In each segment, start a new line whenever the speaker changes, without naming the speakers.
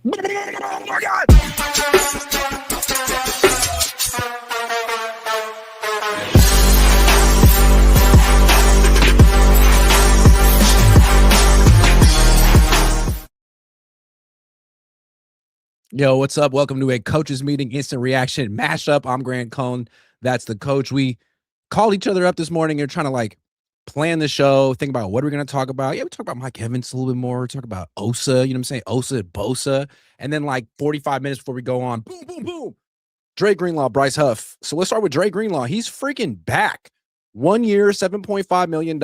Oh my God. Yo, what's up? Welcome to a coaches meeting instant reaction mashup. I'm Grant Cohn. That's the coach. We called each other up this morning and trying to like plan the show, think about what we're going to talk about. Yeah, we talk about Mike Evans a little bit more. We talk about Osa, you know what I'm saying? Osa, Bosa. And then like 45 minutes before we go on, boom, boom, boom. Dre Greenlaw, Bryce Huff. So let's start with Dre Greenlaw. He's freaking back. 1 year, $7.5 million,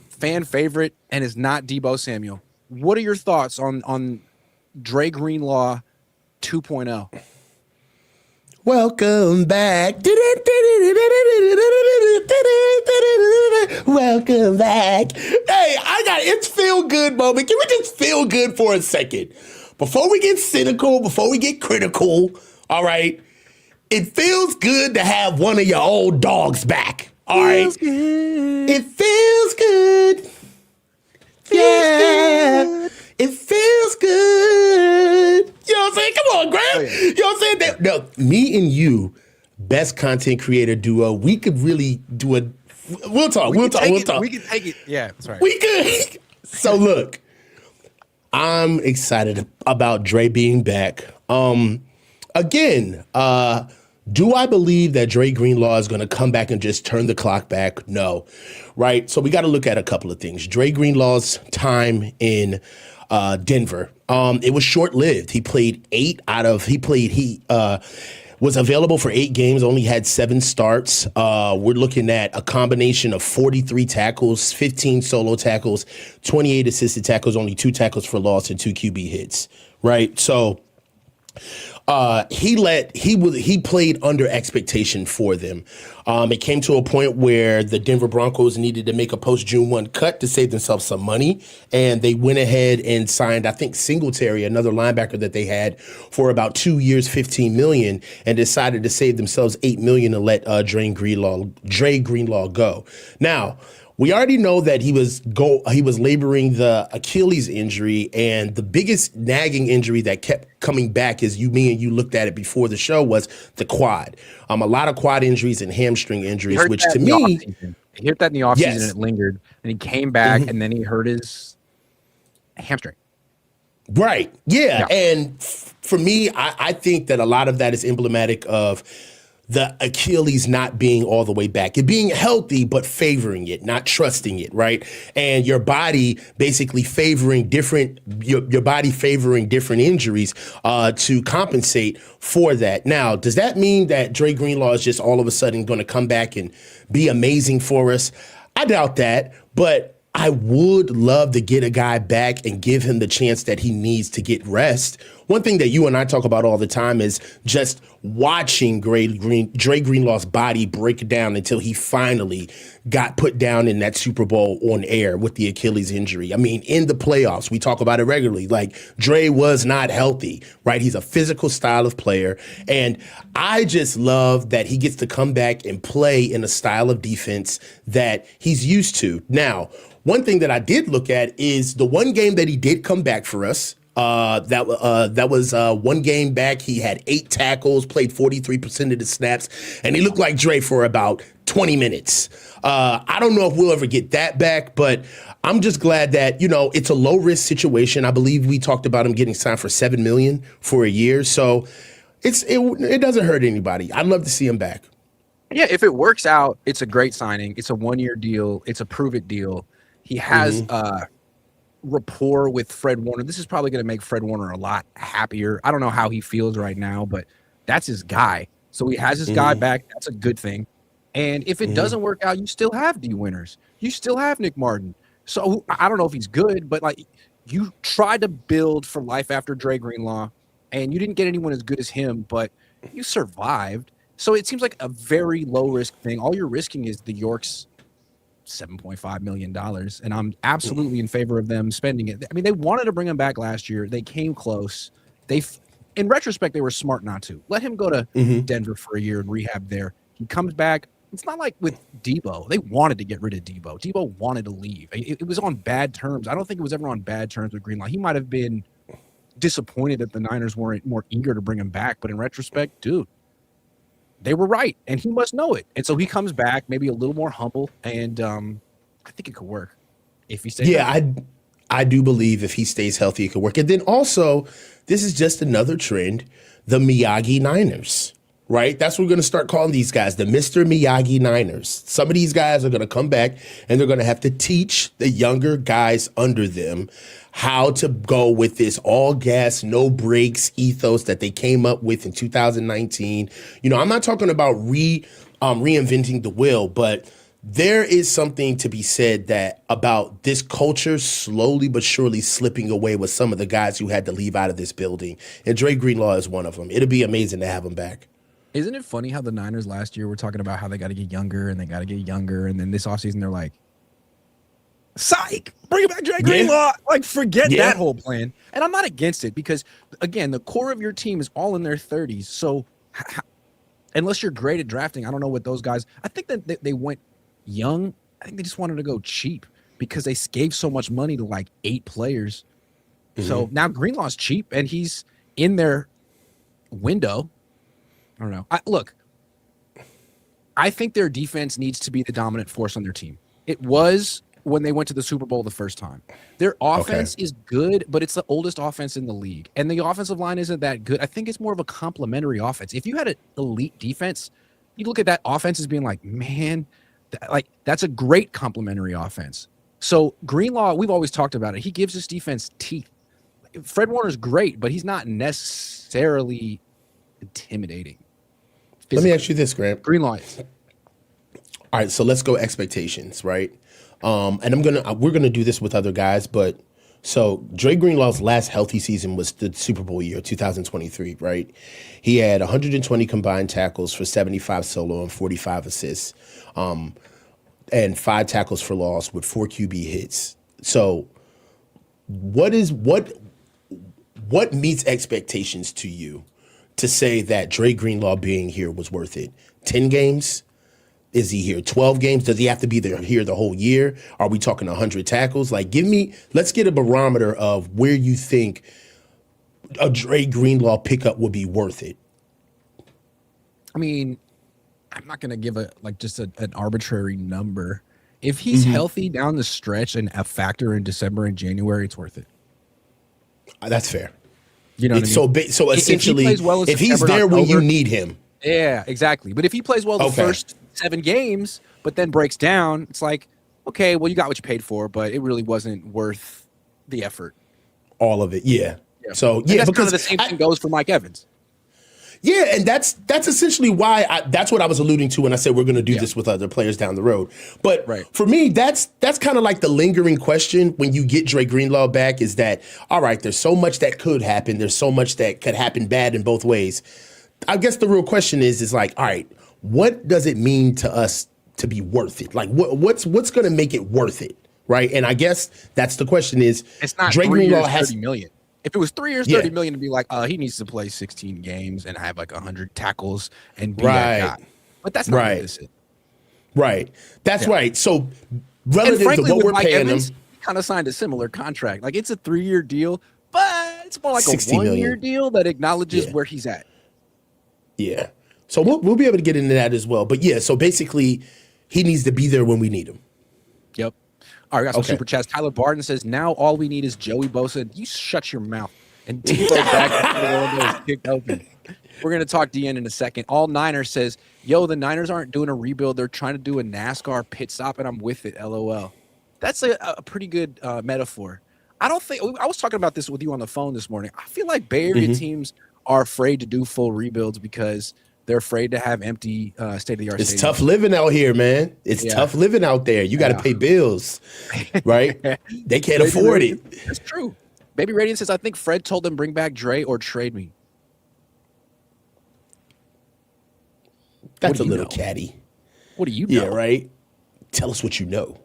fan favorite, and is not Deebo Samuel. What are your thoughts on Dre Greenlaw 2.0?
Welcome back. Welcome back. Hey, it's feel good moment. Can we just feel good for a second? Before we get cynical, before we get critical, all right? It feels good to have one of your old dogs back. All right. It feels good. Yeah. It feels good. You know what I'm saying? Come on, Grant. Oh, yeah. You know what I'm saying? No, me and you, best content creator duo, we could really do a. We'll talk. We'll talk.
We can take it. Yeah, that's right.
We could. So look, I'm excited about Dre being back. Again, do I believe that Dre Greenlaw is going to come back and just turn the clock back? No, right? So we got to look at a couple of things. Dre Greenlaw's time in Denver, it was short-lived. He was available for 8 games, only had 7 starts. We're looking at a combination of 43 tackles, 15 solo tackles, 28 assisted tackles, only 2 tackles for loss, and 2 QB hits, right? So he played under expectation for them. It came to a point where the Denver Broncos needed to make a post-June 1 cut to save themselves some money, and they went ahead and signed, I think, Singletary, another linebacker that they had, for about 2 years, $15 million, and decided to save themselves $8 million and let Dre Greenlaw go. Now, we already know that he was laboring the Achilles injury, and the biggest nagging injury that kept coming back, as me and you looked at it before the show, was the quad. A lot of quad injuries and hamstring injuries, which to me,
he hit that in the offseason, yes, and it lingered, and he came back, and then he hurt his hamstring.
Right. Yeah. And for me, I think that a lot of that is emblematic of the Achilles not being all the way back. It being healthy, but favoring it, not trusting it, right? And your body basically favoring different injuries to compensate for that. Now, does that mean that Dre Greenlaw is just all of a sudden going to come back and be amazing for us? I doubt that, but I would love to get a guy back and give him the chance that he needs to get rest. One thing that you and I talk about all the time is just watching Dre Greenlaw's body break down until he finally got put down in that Super Bowl on air with the Achilles injury. I mean, in the playoffs, we talk about it regularly. Like, Dre was not healthy, right? He's a physical style of player. And I just love that he gets to come back and play in a style of defense that he's used to. Now, one thing that I did look at is the one game that he did come back for us. That was 1 game back. He had 8 tackles, played 43% of the snaps, and he looked like Dre for about 20 minutes. I don't know if we'll ever get that back, but I'm just glad that, it's a low-risk situation. I believe we talked about him getting signed for $7 million for a year, so it doesn't hurt anybody. I'd love to see him back.
Yeah, if it works out, it's a great signing. It's a 1-year deal. It's a prove-it deal. He has rapport with Fred Warner. This is probably going to make Fred Warner a lot happier. I don't know how he feels right now, but that's his guy. So he has his guy back. That's a good thing. And if it doesn't work out, you still have D winners. You still have Nick Martin. So I don't know if he's good, but like, you tried to build for life after Dre Greenlaw, and you didn't get anyone as good as him, but you survived. So it seems like a very low risk thing. All you're risking is the Yorks $7.5 million, and I'm absolutely in favor of them spending it. I mean, they wanted to bring him back last year. They came close. In retrospect, they were smart not to. Let him go to Denver for a year and rehab there. He comes back. It's not like with Deebo. They wanted to get rid of Deebo. Deebo wanted to leave. It was on bad terms. I don't think it was ever on bad terms with Greenlaw. He might have been disappointed that the Niners weren't more eager to bring him back. But in retrospect, dude, they were right, and he must know it. And so he comes back, maybe a little more humble, and I think it could work if he stays.
Yeah, I do believe if he stays healthy, it could work. And then also, this is just another trend: the Miyagi Niners. Right? That's what we're going to start calling these guys, the Mr. Miyagi Niners. Some of these guys are going to come back and they're going to have to teach the younger guys under them how to go with this all gas, no brakes ethos that they came up with in 2019. You know, I'm not talking about reinventing the wheel, but there is something to be said that about this culture slowly but surely slipping away with some of the guys who had to leave out of this building. And Dre Greenlaw is one of them. It'll be amazing to have him back.
Isn't it funny how the Niners last year were talking about how they got to get younger and they got to get younger, and then this offseason they're like, psych, bring back Dre Greenlaw. Like, forget that whole plan. And I'm not against it because, again, the core of your team is all in their 30s. So unless you're great at drafting, I don't know what those guys – I think that they went young. I think they just wanted to go cheap because they gave so much money to like 8 players. Mm-hmm. So now Greenlaw's cheap and he's in their window. I don't know. Look, I think their defense needs to be the dominant force on their team. It was when they went to the Super Bowl the first time. Their offense is good, but it's the oldest offense in the league. And the offensive line isn't that good. I think it's more of a complementary offense. If you had an elite defense, you look at that offense as being like, man, that's a great complementary offense. So Greenlaw, we've always talked about it. He gives his defense teeth. Fred Warner's great, but he's not necessarily intimidating.
Let me ask you this, Grant.
Greenlaw is.
All right, so let's go expectations, right? And we're gonna do this with other guys, but so Dre Greenlaw's last healthy season was the Super Bowl year, 2023, right? He had 120 combined tackles for 75 solo and 45 assists, and 5 tackles for loss with 4 QB hits. So, what meets expectations to you to say that Dre Greenlaw being here was worth it? 10 games? Is he here 12 games? Does he have to be here the whole year? Are we talking 100 tackles? Like, let's get a barometer of where you think a Dre Greenlaw pickup would be worth it.
I mean, I'm not going to give an arbitrary number. If he's healthy down the stretch and a factor in December and January, it's worth it.
That's fair.
You know what I mean?
So essentially, if he's there when you need him.
Yeah, exactly. But if he plays well the first 7 games, but then breaks down, it's like, okay, well, you got what you paid for, but it really wasn't worth the effort.
All of it, yeah. So,
that's because kind of the same thing goes for Mike Evans.
Yeah, and that's essentially why that's what I was alluding to when I said we're going to do this with other players down the road. But for me, that's kind of like the lingering question when you get Dre Greenlaw back is that, all right, there's so much that could happen. There's so much that could happen bad in both ways. I guess the real question is like, all right, what does it mean to us to be worth it? Like, what's going to make it worth it, right? And I guess that's the question is,
it's not Dre Greenlaw has $30 million. If it was 3 years, $30 million, to be like, he needs to play 16 games and have like 100 tackles and be that guy. But that's not what this is.
Right. That's right. So relative to what we're paying him,
he kind of signed a similar contract. Like, it's a 3-year deal, but it's more like a 1-year deal that acknowledges where he's at.
Yeah. So we'll be able to get into that as well. But yeah, so basically, he needs to be there when we need him.
Yep. All right, we got some super chats. Tyler Barton says, now all we need is Joey Bosa. You shut your mouth. And Debo back is kicked open. We're going to talk DN in a second. All Niners says, yo, the Niners aren't doing a rebuild. They're trying to do a NASCAR pit stop, and I'm with it, LOL. That's a pretty good metaphor. I was talking about this with you on the phone this morning. I feel like Bay Area teams are afraid to do full rebuilds because they're afraid to have empty state-of-the-art
It's tough living out here, man. It's tough living out there. You got to pay bills, right? They can't afford it.
That's true. Baby Radiant says, I think Fred told them bring back Dre or trade me.
That's a little catty.
What do you know?
Yeah, right? Tell us what you know.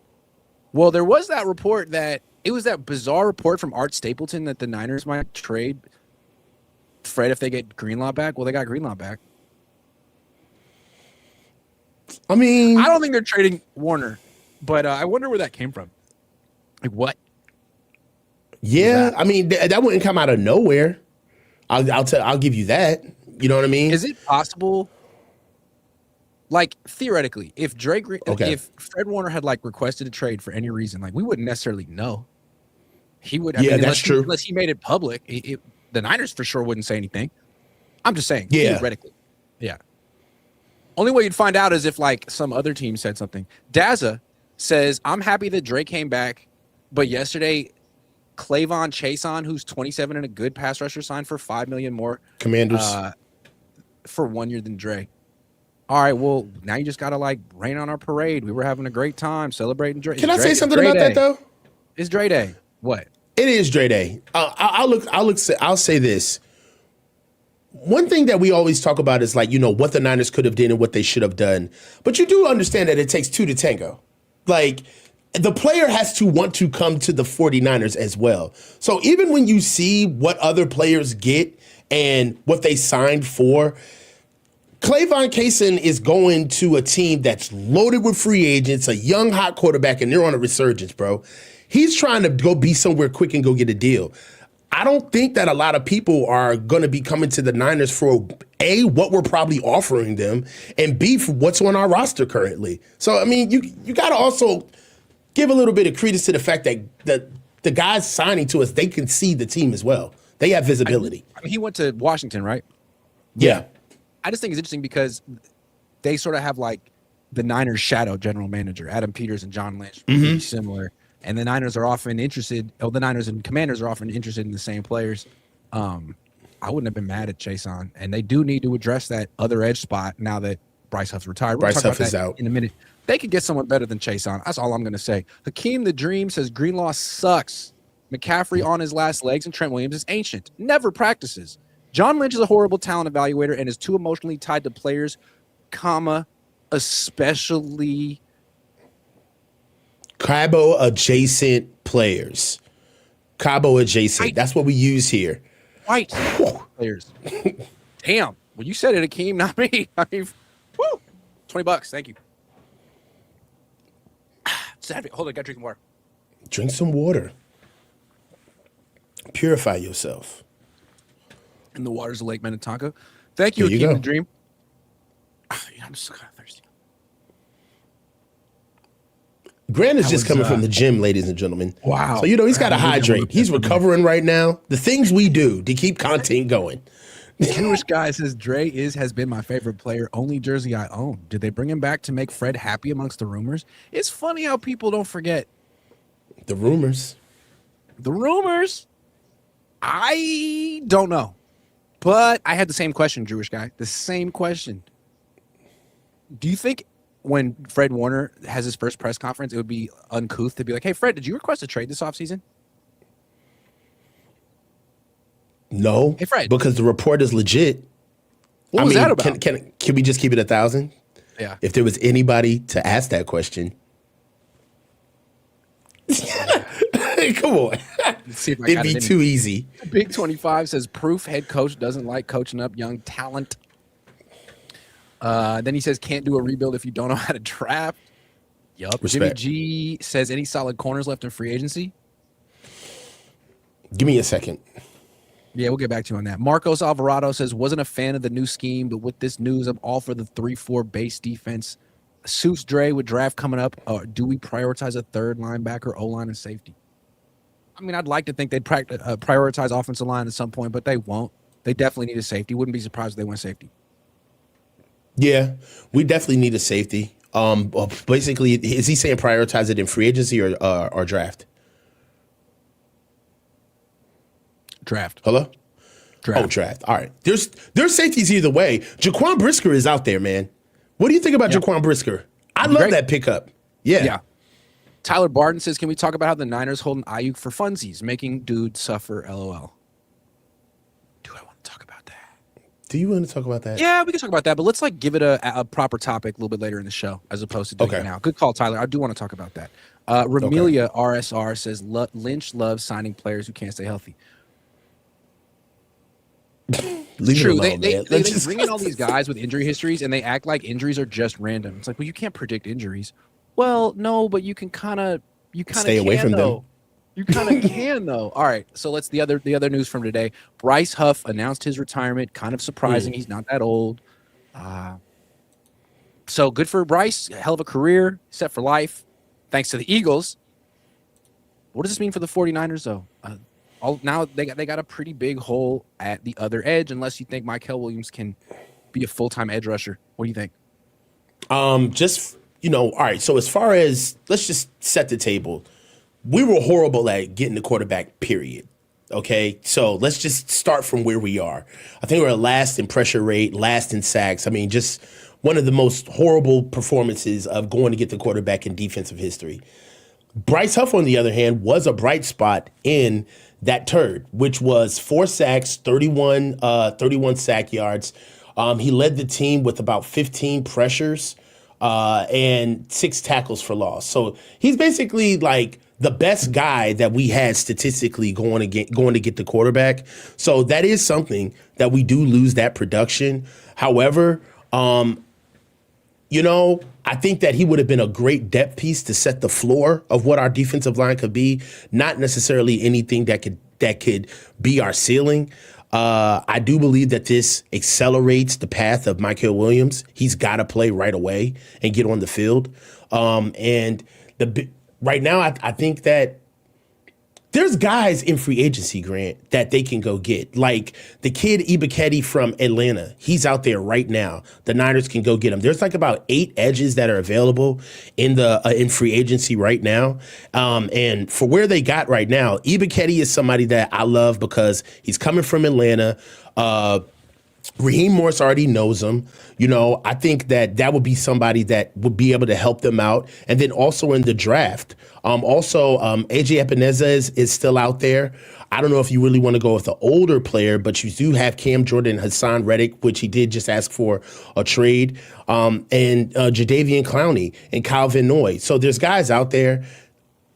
Well, there was that report that it was that bizarre report from Art Stapleton that the Niners might trade Fred if they get Greenlaw back. Well, they got Greenlaw back.
I mean,
I don't think they're trading Warner, but I wonder where that came from. Like, what?
Yeah, I mean that wouldn't come out of nowhere. I'll give you that. You know what I mean?
Is it possible? Like theoretically, if if Fred Warner had like requested a trade for any reason, like we wouldn't necessarily know. He would.
Yeah, that's true.
Unless he made it public, the Niners for sure wouldn't say anything. I'm just saying, theoretically. Yeah. Only way you'd find out is if like some other team said something. Daza says, "I'm happy that Dre came back, but yesterday, Clavon Chason, who's 27 and a good pass rusher, signed for $5 million more.
Commanders
for 1 year than Dre." All right, well, now you just got to, like, rain on our parade. We were having a great time celebrating Dre.
Can I say something about that, though?
It's Dre Day. What?
It is Dre Day. I'll say this. One thing that we always talk about is, like, you know, what the Niners could have done and what they should have done. But you do understand that it takes two to tango. Like, the player has to want to come to the 49ers as well. So even when you see what other players get and what they signed for, Clavon Chason is going to a team that's loaded with free agents, a young hot quarterback, and they're on a resurgence, bro. He's trying to go be somewhere quick and go get a deal. I don't think that a lot of people are going to be coming to the Niners for A, what we're probably offering them, and B, for what's on our roster currently. So, I mean, you got to also give a little bit of credence to the fact that the guys signing to us, they can see the team as well. They have visibility.
I mean, he went to Washington, right?
Yeah.
I just think it's interesting because they sort of have like the Niners shadow general manager, Adam Peters and John Lynch, pretty similar. And the Niners are often interested, the Niners and Commanders are often interested in the same players. I wouldn't have been mad at Chason. And they do need to address that other edge spot now that Bryce Huff's retired.
Bryce Huff is out
in a minute. They could get someone better than Chason. That's all I'm going to say. Hakeem the Dream says Greenlaw sucks. McCaffrey on his last legs and Trent Williams is ancient. Never practices. John Lynch is a horrible talent evaluator and is too emotionally tied to players, especially
Cabo adjacent players. Cabo adjacent. That's what we use here.
White players. Damn. Well, you said it, Hakeem, not me. I mean, woo. $20. Thank you. Hold on, I gotta drink some water.
Drink some water. Purify yourself.
And the waters of Lake Minnetonka. Thank you, Hakeem the Dream. I'm just kind of thirsty.
Grant is just coming from the gym, ladies and gentlemen.
Wow.
So, you know, he's got to hydrate. He's recovering right now. The things we do to keep content going.
Jewish guy says Dre has been my favorite player. Only jersey I own. Did they bring him back to make Fred happy amongst the rumors? It's funny how people don't forget.
The rumors.
The rumors. I don't know. But I had the same question, Jewish guy. The same question. Do you think when Fred Warner has his first press conference, it would be uncouth to be like, hey, Fred, did you request a trade this offseason?
No.
Hey, Fred.
Because the report is legit.
What was that about?
Can we just keep it 1,000?
Yeah.
If there was anybody to ask that question. Come on. It'd be too easy.
Big 25 says proof head coach doesn't like coaching up young talent. Then he says can't do a rebuild if you don't know how to draft. Yup. Jimmy G says any solid corners left in free agency.
Give me a second.
Yeah, we'll get back to you on that. Marcos Alvarado says wasn't a fan of the new scheme, but with this news, I'm all for the 3-4 base defense. Suits Dre with draft coming up. Do we prioritize a third linebacker, O-line, and safety? I mean, I'd like to think they'd prioritize offensive line at some point, but they won't. They definitely need a safety. Wouldn't be surprised if they went safety.
Yeah, we definitely need a safety. Basically, is he saying prioritize it in free agency or draft?
Draft.
Hello?
Draft.
Oh, draft. All right. There's safeties either way. Jaquan Brisker is out there, man. What do you think about Jaquan Brisker? I love that pickup. Yeah.
Tyler Barton says, can we talk about how the Niners holding Aiyuk for funsies, making dude suffer, LOL? Do I want to talk about that?
Do you want to talk about that?
Yeah, we can talk about that, but let's like give it a proper topic a little bit later in the show as opposed to doing it now. Good call, Tyler. I do want to talk about that. Ramelia RSR says, Lynch loves signing players who can't stay healthy. True. They bring in all these guys with injury histories and they act like injuries are just random. It's like, well, you can't predict injuries. Well, no, but you can kind of
stay away from them.
You kind of can though. All right, so let's the other news from today. Bryce Huff announced his retirement. Kind of surprising. He's not that old. So good for Bryce. Hell of a career, set for life. Thanks to the Eagles. What does this mean for the 49ers though? Now they got a pretty big hole at the other edge. Unless you think Mykel Williams can be a full-time edge rusher. What do you think?
All right. So as far as, let's just set the table. We were horrible at getting the quarterback, period. Okay. So let's just start from where we are. I think we're last in pressure rate, last in sacks. I mean, just one of the most horrible performances of going to get the quarterback in defensive history. Bryce Huff, on the other hand, was a bright spot in that turd, which was 4 sacks, 31 sack yards. He led the team with about 15 pressures and 6 tackles for loss. So he's basically like the best guy that we had statistically going to get the quarterback. So that is something that we do lose that production. However, I think that he would have been a great depth piece to set the floor of what our defensive line could be, not necessarily anything that could be our ceiling. I do believe that this accelerates the path of Mykel Williams. He's got to play right away and get on the field. Right now, I think that there's guys in free agency, Grant, that they can go get. Like the kid Aiyuk from Atlanta. He's out there right now. The Niners can go get him. There's like about 8 edges that are available in free agency right now. And for where they got right now, Aiyuk is somebody that I love because he's coming from Atlanta. Raheem Morris already knows him. I think that would be somebody that would be able to help them out. And then also in the draft, AJ Epineza is still out there. I don't know if you really want to go with an older player, but you do have Cam Jordan, Hassan Reddick, which he did just ask for a trade, and Jadeveon Clowney and Kyle Van Noy. So there's guys out there.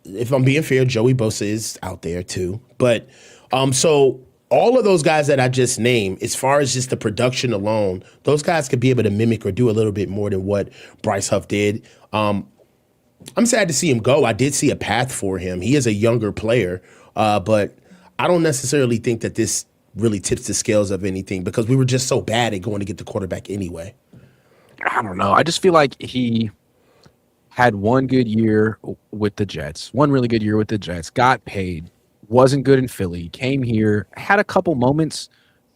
If I'm being fair, Joey Bosa is out there too. But so all of those guys that I just named, as far as just the production alone, those guys could be able to mimic or do a little bit more than what Bryce Huff did. I'm sad to see him go. I did see a path for him. He is a younger player, but I don't necessarily think that this really tips the scales of anything because we were just so bad at going to get the quarterback anyway.
I don't know. I just feel like he had one good year with the Jets, one really good year with the Jets, got paid. Wasn't good in Philly, came here, had a couple moments,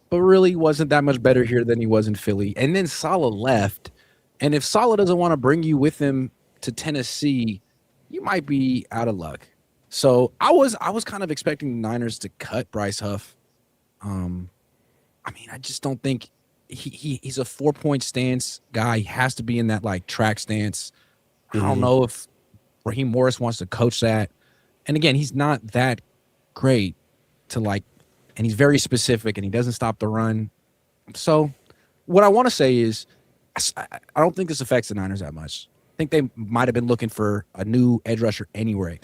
but really wasn't that much better here than he was in Philly. And then Saleh left. And if Saleh doesn't want to bring you with him to Tennessee, you might be out of luck. So I was kind of expecting the Niners to cut Bryce Huff. I just don't think he's a 4-point stance guy. He has to be in that like track stance. I don't know if Raheem Morris wants to coach that. And again, he's not that great to like, and he's very specific and he doesn't stop the run. So what I want to say is I don't think this affects the Niners that much. I think they might have been looking for a new edge rusher anyway.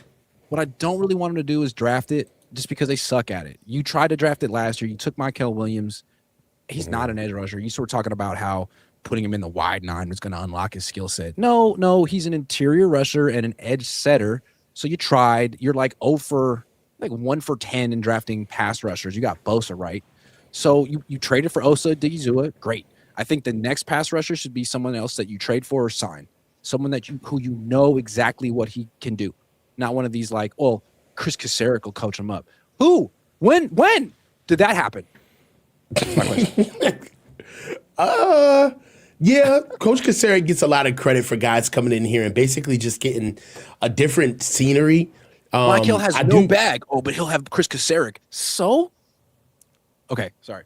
What I don't really want them to do is draft it just because they suck at it. You tried to draft it last year. You took Mykel Williams. He's not an edge rusher. You were talking about how putting him in the wide 9 was going to unlock his skill set. No, he's an interior rusher and an edge setter. So you tried. You're like 1 for 10 in drafting pass rushers. You got Bosa, right? So you traded for Osa Odighizuwa. Great. I think the next pass rusher should be someone else that you trade for or sign. Someone who you know exactly what he can do. Not one of these like, oh, Chris Kasarik will coach him up. Who? When did that happen? That's my question.
Yeah, Coach Kasarik gets a lot of credit for guys coming in here and basically just getting a different scenery.
Mykel has no bag. Oh, but he'll have Chris Kasarik. So? Okay, sorry.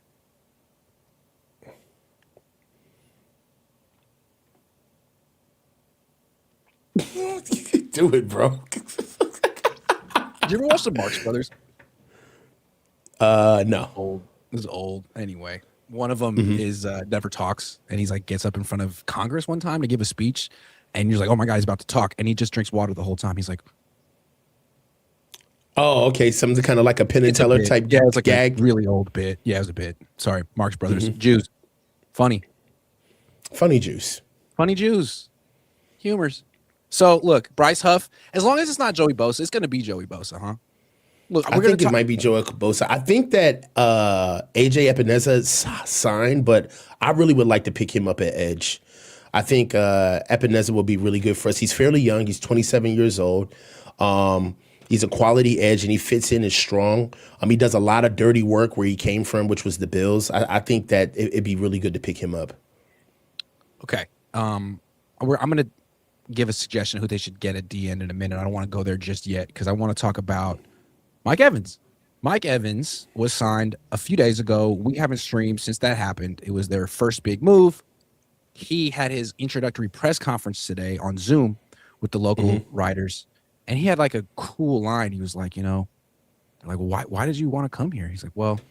Do it, bro.
Did you ever watch the Marx Brothers?
No.
Old. This is old. Anyway, one of them is never talks, and he's like gets up in front of Congress one time to give a speech, and you're like, oh my God, he's about to talk, and he just drinks water the whole time. He's like,
oh, okay, something kind of like a Penn and Teller type
yeah, it's like
gag.
A really old bit. Yeah, it was a bit. Sorry, Marx Brothers. Jews. Funny Jews. Humors. So, look, Bryce Huff, as long as it's not Joey Bosa, it's going to be Joey Bosa, huh? Look,
I think it might be Joel Bosa. I think that AJ Epinesa signed, but I really would like to pick him up at edge. I think Epinesa will be really good for us. He's fairly young. He's 27 years old. He's a quality edge, and he fits in as strong. He does a lot of dirty work where he came from, which was the Bills. I think that it'd be really good to pick him up.
Okay. I'm going to give a suggestion who they should get at the end in a minute. I don't want to go there just yet because I want to talk about Mike Evans. Mike Evans was signed a few days ago. We haven't streamed since that happened. It was their first big move. He had his introductory press conference today on Zoom with the local writers, and he had like a cool line. He was like, like, why did you want to come here? He's like, well,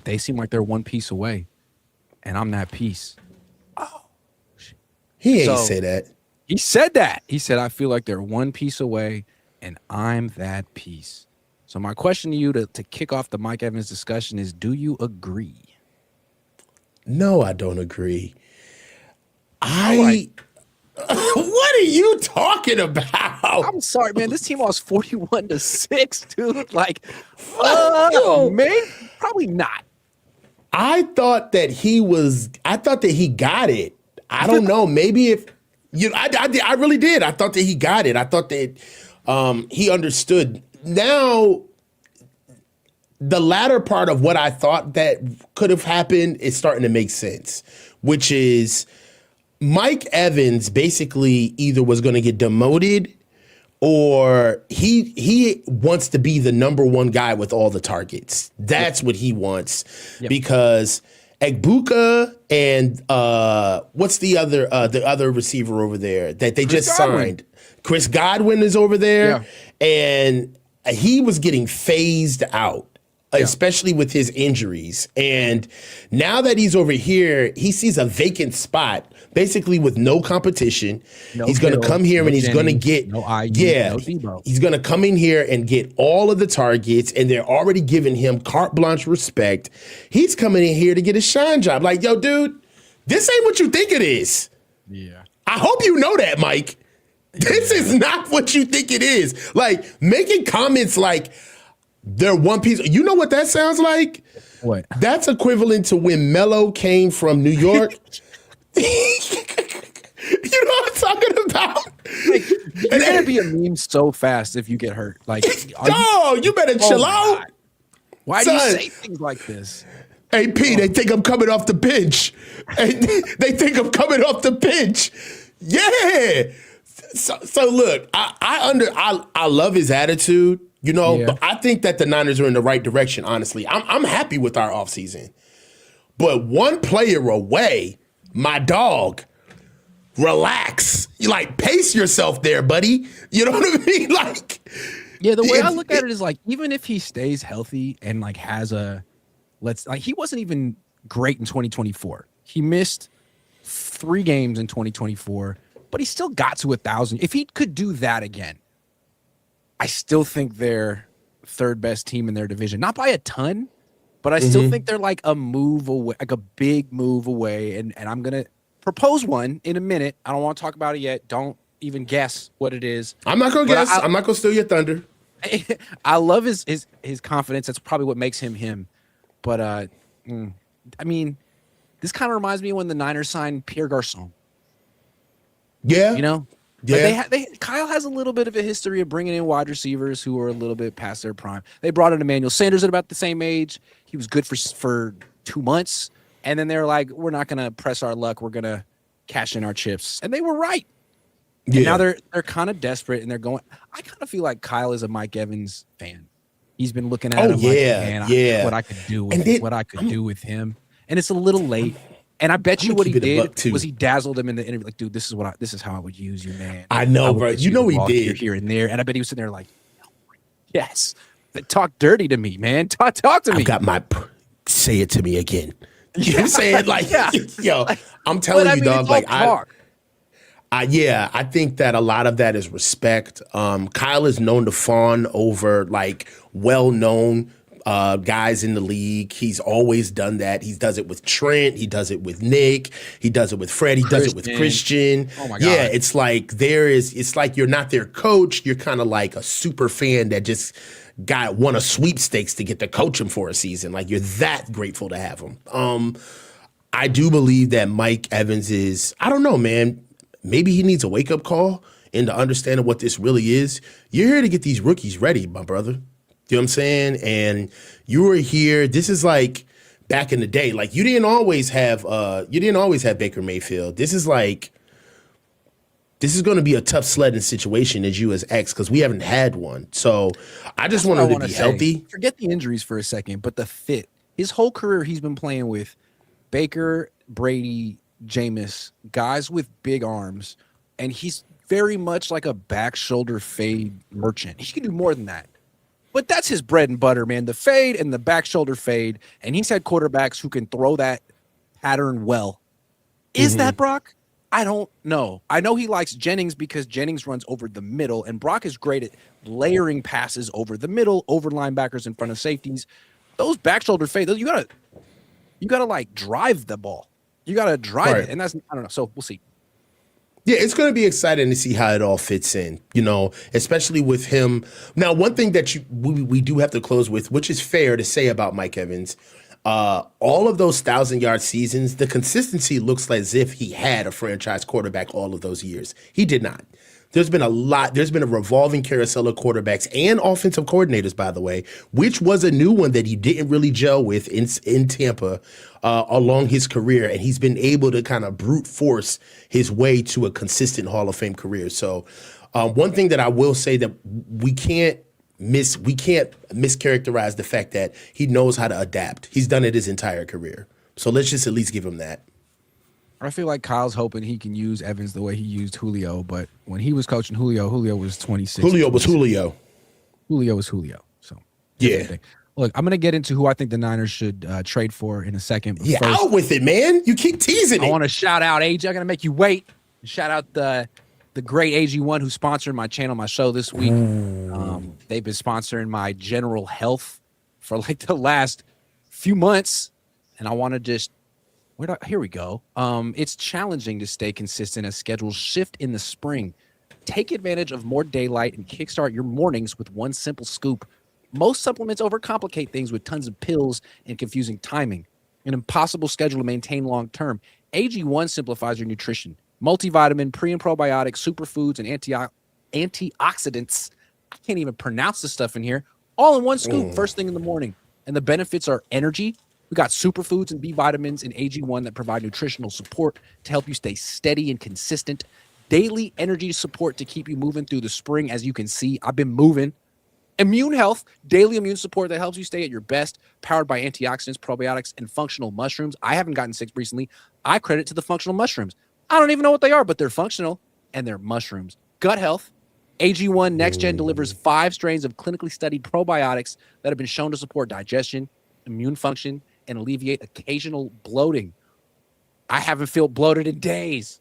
they seem like they're one piece away, and I'm that piece. Oh,
he ain't say that.
He said that. He said, I feel like they're one piece away, and I'm that piece. So my question to you to kick off the Mike Evans discussion is, do you agree?
No, I don't agree. What are you talking about?
I'm sorry, man. This team lost 41-6, dude. Like, maybe, probably not.
I thought that he got it. I don't know. Maybe if I really did. I thought that he got it. I thought that he understood. Now, the latter part of what I thought that could have happened is starting to make sense, which is Mike Evans basically either was going to get demoted or he wants to be the number one guy with all the targets. That's what he wants because Egbuka and what's the other receiver over there that they just signed? Chris Godwin is over there, and he was getting phased out. Especially with his injuries. And now that he's over here, he sees a vacant spot, basically with no competition. He's going to come here and he's going to get, he's going to come in here and get all of the targets, and they're already giving him carte blanche respect. He's coming in here to get a shine job. Like, yo, dude, this ain't what you think it is.
Yeah.
I hope you know that, Mike. This is not what you think it is. Like, making comments like, they're one piece. You know what that sounds like?
What?
That's equivalent to when Melo came from New York. You know what I'm talking about?
Like, you're going to be a meme so fast if you get hurt. Like,
you better chill out.
God. Why do you say things like this?
Hey, P, they think I'm coming off the bench. They think I'm coming off the bench. Yeah. So look, I love his attitude. But I think that the Niners are in the right direction, honestly. I'm happy with our offseason. But one player away, my dog, relax. You pace yourself there, buddy. You know what I mean?
The way I look at it is even if he stays healthy and has he wasn't even great in 2024. He missed 3 games in 2024, but he still got to 1,000. If he could do that again, I still think they're third best team in their division. Not by a ton, but I still think they're a move away, a big move away. And I'm going to propose one in a minute. I don't want to talk about it yet. Don't even guess what it is.
I'm not going to guess. I'm not going to steal your thunder.
I love his confidence. That's probably what makes him him. But, I mean, this kind of reminds me of when the Niners signed Pierre Garçon.
Yeah.
Yeah. Kyle has a little bit of a history of bringing in wide receivers who are a little bit past their prime. They brought in Emmanuel Sanders at about the same age. He was good for 2 months. And then they're like, we're not going to press our luck. We're going to cash in our chips. And they were right. And now they're kind of desperate, and they're going. I kind of feel like Kyle is a Mike Evans fan. He's been looking at him what I could do with him. And it's a little late. And I bet you what he did was he dazzled him in the interview. Like, dude, this is how I would use you, man.
I know, bro. You know he did
here and there. And I bet he was sitting there like, yes, talk dirty to me, man. Talk to me.
I got my. Say it to me again. You know what I'm saying? Yo, I'm telling you, dog. I think that a lot of that is respect. Kyle is known to fawn over well-known guys in the league. He's always done that. He does it with Trent. He does it with Nick. He does it with Fred. He does it with Christian.
Oh my God.
Yeah, it's like you're not their coach. You're kind of like a super fan that just won a sweepstakes to get to coach him for a season. Like, you're that grateful to have him. I do believe that Mike Evans is, I don't know, man, maybe he needs a wake-up call into understanding what this really is. You're here to get these rookies ready, my brother. You know what I'm saying? And you were here. This is like back in the day. Like, you didn't always have Baker Mayfield. This is going to be a tough sledding situation as you as X, because we haven't had one. So I just want him to be healthy.
Forget the injuries for a second, but the fit. His whole career, he's been playing with Baker, Brady, Jameis, guys with big arms, and he's very much like a back shoulder fade merchant. He can do more than that. But that's his bread and butter, man. The fade and the back shoulder fade. And he's had quarterbacks who can throw that pattern well. Is that Brock? I don't know. I know he likes Jennings because Jennings runs over the middle, and Brock is great at layering passes over the middle, over linebackers in front of safeties. Those back shoulder fade, you gotta like drive the ball. You gotta drive it. And that's, I don't know. So we'll see.
Yeah, it's going to be exciting to see how it all fits in, especially with him. Now, one thing that we do have to close with, which is fair to say about Mike Evans, all of those 1,000-yard seasons, the consistency looks like as if he had a franchise quarterback all of those years. He did not. There's been a revolving carousel of quarterbacks and offensive coordinators, by the way, which was a new one that he didn't really gel with in Tampa along his career. And he's been able to kind of brute force his way to a consistent Hall of Fame career. So one thing that I will say that we can't mischaracterize the fact that he knows how to adapt. He's done it his entire career. So let's just at least give him that.
I feel like Kyle's hoping he can use Evans the way he used Julio, but when he was coaching Julio was 26.
Julio was Julio.
Julio was Julio. So
yeah.
Look, I'm gonna get into who I think the Niners should trade for in a second.
But first, out with it, man. You keep teasing it.
I want to shout out AG. I'm gonna make you wait. Shout out the great AG1 who sponsored my channel, my show this week. They've been sponsoring my general health for like the last few months, and I want to just. Here we go. It's challenging to stay consistent as schedules shift in the spring. Take advantage of more daylight and kickstart your mornings with one simple scoop. Most supplements overcomplicate things with tons of pills and confusing timing. An impossible schedule to maintain long term. AG1 simplifies your nutrition. Multivitamin, pre and probiotics, superfoods, and antioxidants. I can't even pronounce the stuff in here. All in one scoop, first thing in the morning. And the benefits are energy. We got superfoods and B vitamins in AG1 that provide nutritional support to help you stay steady and consistent. Daily energy support to keep you moving through the spring. As you can see, I've been moving. Immune health, daily immune support that helps you stay at your best, powered by antioxidants, probiotics, and functional mushrooms. I haven't gotten sick recently. I credit to the functional mushrooms. I don't even know what they are, but they're functional and they're mushrooms. Gut health. AG1 Next Gen delivers 5 strains of clinically studied probiotics that have been shown to support digestion, immune function, and alleviate occasional bloating. I haven't felt bloated in days.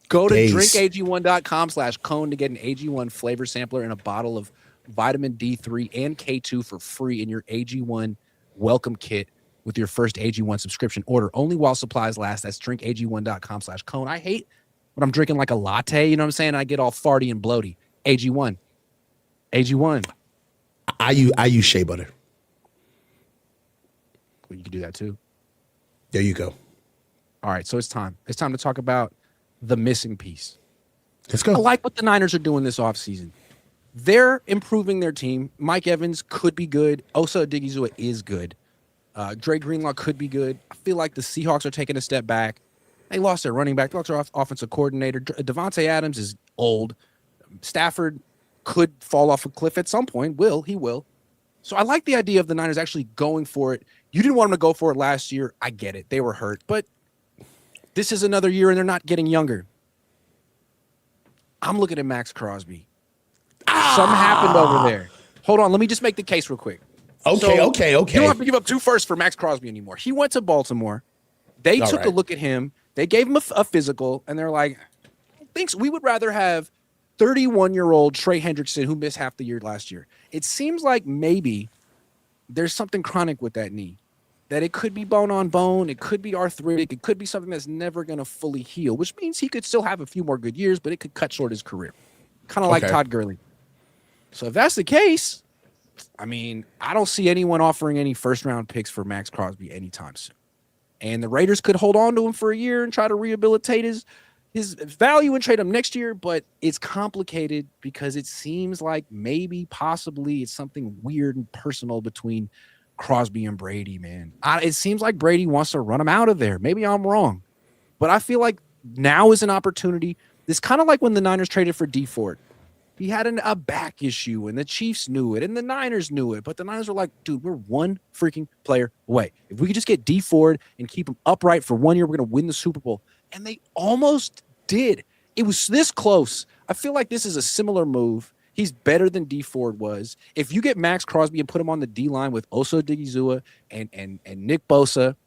Go to drinkag1.com/Cohn to get an AG1 flavor sampler and a bottle of vitamin D3 and K2 for free in your AG1 Welcome Kit with your first AG1 subscription order. Only while supplies last. That's drinkag1.com/Cohn. I hate when I'm drinking like a latte, you know what I'm saying? I get all farty and bloaty. AG1. AG1.
I use shea butter.
Well, you can do that too.
There you go.
All right, so it's time. It's time to talk about the missing piece.
Let's go.
I like what the Niners are doing this offseason. They're improving their team. Mike Evans could be good. Osa Odigizua is good. Dre Greenlaw could be good. I feel like the Seahawks are taking a step back. They lost their running back. They lost their offensive coordinator. Devontae Adams is old. Stafford could fall off a cliff at some point. He will. So I like the idea of the Niners actually going for it. You didn't want them to go for it last year. I get it. They were hurt. But this is another year, and they're not getting younger. I'm looking at Maxx Crosby. Something happened over there. Hold on. Let me just make the case real quick.
Okay.
You don't have to give up 2 firsts for Maxx Crosby anymore. He went to Baltimore. They took a look at him. They gave him a physical, and they're like, we would rather have 31-year-old Trey Hendrickson who missed half the year last year. It seems like maybe there's something chronic with that knee, that it could be bone on bone. It could be arthritic. It could be something that's never going to fully heal, which means he could still have a few more good years, but it could cut short his career. Kind of like Todd Gurley. So if that's the case, I mean, I don't see anyone offering any first-round picks for Maxx Crosby anytime soon. And the Raiders could hold on to him for a year and try to rehabilitate his value and trade him next year, but it's complicated because it seems like maybe, possibly, it's something weird and personal between Crosby and Brady, man. It seems like Brady wants to run him out of there. Maybe I'm wrong, but I feel like now is an opportunity. It's kind of like when the Niners traded for D Ford. He had a back issue, and the Chiefs knew it, and the Niners knew it. But the Niners were like, dude, we're one freaking player away. If we could just get D Ford and keep him upright for 1 year, we're going to win the Super Bowl. And they almost did. It was this close. I feel like this is a similar move. He's better than D Ford was. If you get Maxx Crosby and put him on the D-line with Osa Odigizua and Nick Bosa,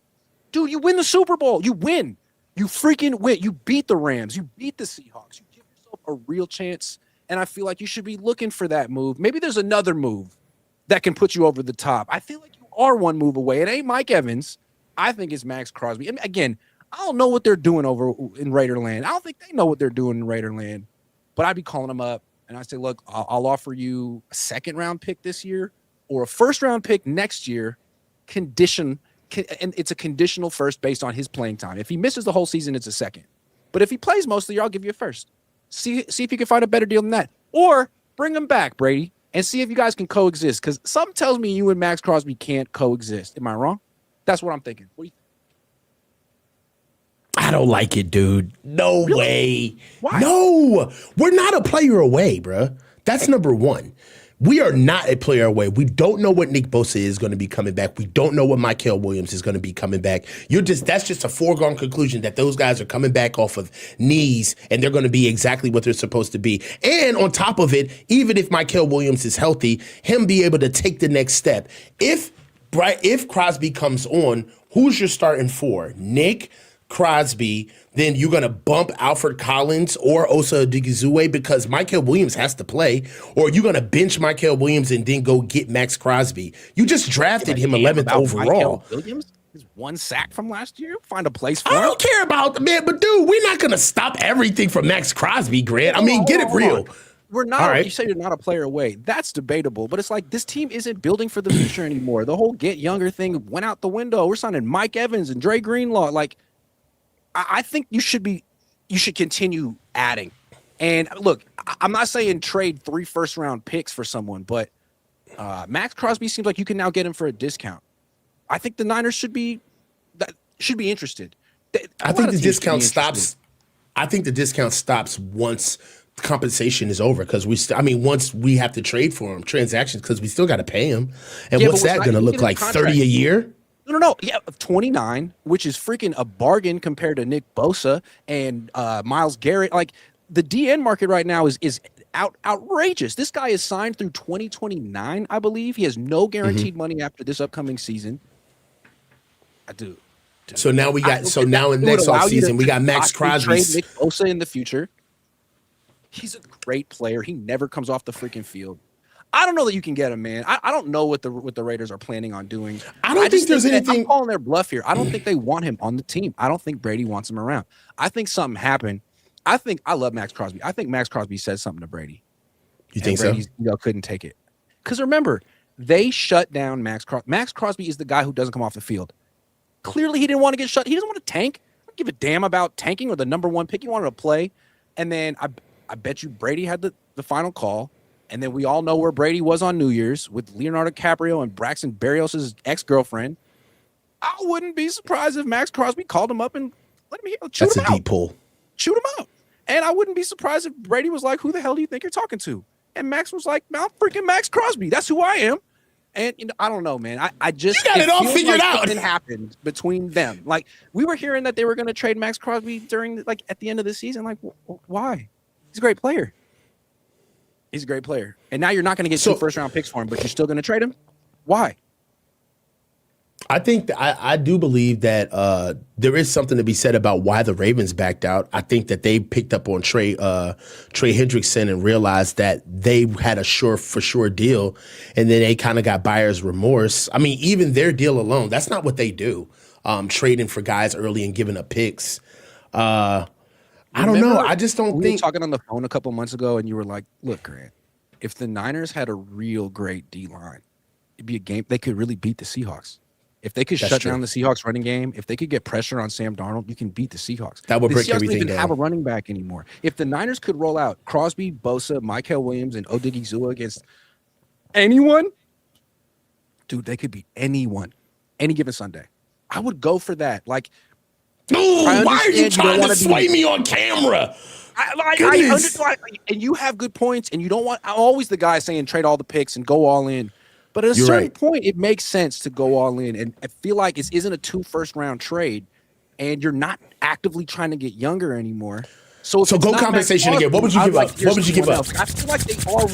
dude, you win the Super Bowl. You win. You freaking win. You beat the Rams. You beat the Seahawks. You give yourself a real chance. And I feel like you should be looking for that move. Maybe there's another move that can put you over the top. I feel like you are one move away. It ain't Mike Evans. I think it's Maxx Crosby. And again, I don't know what they're doing over in Raiderland. I don't think they know what they're doing in Raiderland. But I'd be calling them up, and I say, look, I'll offer you a second-round pick this year or a first-round pick next year, and it's a conditional first based on his playing time. If he misses the whole season, it's a second. But if he plays most of the year, I'll give you a first. See if you can find a better deal than that. Or bring him back, Brady, and see if you guys can coexist. Because something tells me you and Maxx Crosby can't coexist. Am I wrong? That's what I'm thinking. What do you think?
I don't like it, dude. No
Really?
way.
Why?
No. We're not a player away, bruh. That's number one. We are not a player away. We don't know what Nick Bosa is going to be coming back. We don't know what Mykel Williams is going to be coming back. That's just a foregone conclusion that those guys are coming back off of knees and they're going to be exactly what they're supposed to be. And on top of it, even if Mykel Williams is healthy, him be able to take the next step. If Crosby comes on, who's your starting four? Nick, Crosby, then you're going to bump Alfred Collins or Osa Odigizua because Mykel Williams has to play, or you're going to bench Mykel Williams and then go get Maxx Crosby. You just drafted him 11th overall.
Mykel Williams, his one sack from last year, find a place for
I
him.
don't care about the man, but dude, we're not going to stop everything from Maxx Crosby, Grant. I mean, get it real.
We're not. Right. You say you're not a player away. That's debatable, but it's like this team isn't building for the future anymore. The whole get younger thing went out the window. We're signing Mike Evans and Dre Greenlaw. Like, I think you should continue adding. And look, I'm not saying trade 3 first-round picks for someone, but Maxx Crosby seems like you can now get him for a discount. I think the Niners should be interested.
I think the discount stops. I think the discount stops once compensation is over because once we have to trade for him, transactions, because we still got to pay him. And what's that going to look like? 30 a year?
No. Yeah, 29, which is freaking a bargain compared to Nick Bosa and Myles Garrett. Like the DN market right now is outrageous. This guy is signed through 2029, I believe. He has no guaranteed money after this upcoming season. I do.
So now in next offseason we got Maxx Crosby.
Nick Bosa in the future. He's a great player. He never comes off the freaking field. I don't know that you can get him, man. I don't know what the Raiders are planning on doing.
I don't think there's anything.
I'm calling their bluff here. I don't think they want him on the team. I don't think Brady wants him around. I think something happened. I love Maxx Crosby. I think Maxx Crosby said something to Brady.
You think so?
Brady's ego couldn't take it. Because remember, they shut down Maxx Crosby. Maxx Crosby is the guy who doesn't come off the field. Clearly, he didn't want to get shut. He doesn't want to tank. He doesn't give a damn about tanking or the number 1 pick. He wanted to play. And then I bet you Brady had the final call. And then we all know where Brady was on New Year's with Leonardo DiCaprio and Braxton Berrios' ex-girlfriend. I wouldn't be surprised if Maxx Crosby called him up and let him shoot him out.
That's a deep pull.
Shoot him out. And I wouldn't be surprised if Brady was like, who the hell do you think you're talking to? And Max was like, I'm freaking Maxx Crosby. That's who I am. And I don't know, man. I just
you got it all figured out.
Something happened between them. Like we were hearing that they were going to trade Maxx Crosby at the end of the season. Like, why? He's a great player. He's a great player. And now you're not going to get 2 first-round picks for him, but you're still going to trade him? Why?
I think I do believe that there is something to be said about why the Ravens backed out. I think that they picked up on Trey Hendrickson and realized that they had a for sure deal, and then they kind of got buyer's remorse. I mean, even their deal alone, that's not what they do, trading for guys early and giving up picks. I don't know. I just don't think.
We were talking on the phone a couple months ago, and you were like, look, Grant, if the Niners had a real great D-line, it'd be a game they could really beat the Seahawks. If they could shut down the Seahawks running game, if they could get pressure on Sam Darnold, you can beat the Seahawks.
That would break
Seahawks
everything
don't even
down.
have a running back anymore. If the Niners could roll out Crosby, Bosa, Mykal Williams, and Odigizua against anyone, dude, they could beat anyone, any given Sunday. I would go for that. Like,
why are you trying to sway me on camera?
I understand, and you have good points, and you don't want. I'm always the guy saying trade all the picks and go all in. But at a certain point, it makes sense to go all in. And I feel like it isn't a 2 first-round trade, and you're not actively trying to get younger anymore. So go
compensation again. What would you give up? What would you give up?
I feel like they are.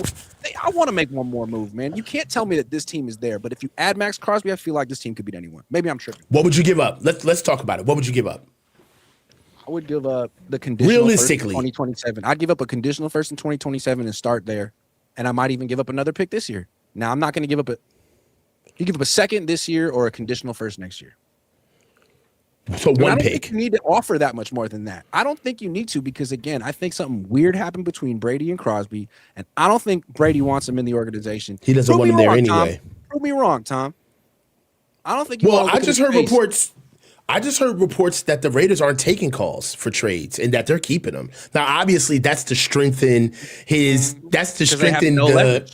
I want to make one more move, man. You can't tell me that this team is there. But if you add Maxx Crosby, I feel like this team could beat anyone. Maybe I'm tripping.
What would you give up? Let's talk about it. What would you give up?
I would give up the conditional first in 2027. I'd give up a conditional first in 2027 and start there. And I might even give up another pick this year. Now, I'm not going to give up you give up a second this year or a conditional first next year.
So one pick.
I don't think you need to offer that much more than that. I don't think you need to because, again, I think something weird happened between Brady and Crosby, and I don't think Brady wants him in the organization.
He doesn't want him there anyway.
Prove me wrong, Tom. I don't think you
I just heard reports. I just heard reports that the Raiders aren't taking calls for trades and that they're keeping them. Now, obviously, that's to strengthen his. That's to strengthen the.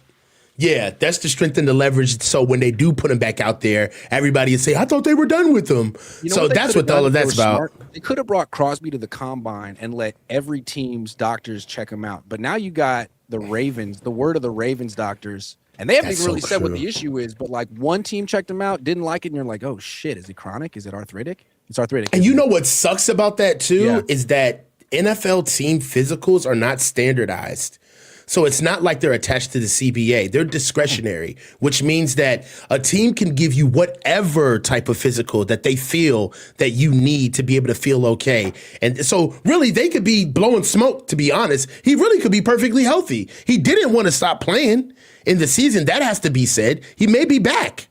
Yeah, that's to strengthen the leverage. So when they do put him back out there, everybody would say, "I thought they were done with him." So that's what all of that's about.
They could have brought Crosby to the combine and let every team's doctors check him out. But now you got the Ravens. The word of the Ravens doctors. And they haven't even really said what the issue is, but like one team checked him out, didn't like it, and you're like, oh shit, is it chronic? Is it arthritic? It's arthritic.
And you know what sucks about that too is that NFL team physicals are not standardized. So it's not like they're attached to the CBA. They're discretionary, which means that a team can give you whatever type of physical that they feel that you need to be able to feel okay. And so really they could be blowing smoke, to be honest. He really could be perfectly healthy. He didn't want to stop playing in the season. That has to be said. He may be back.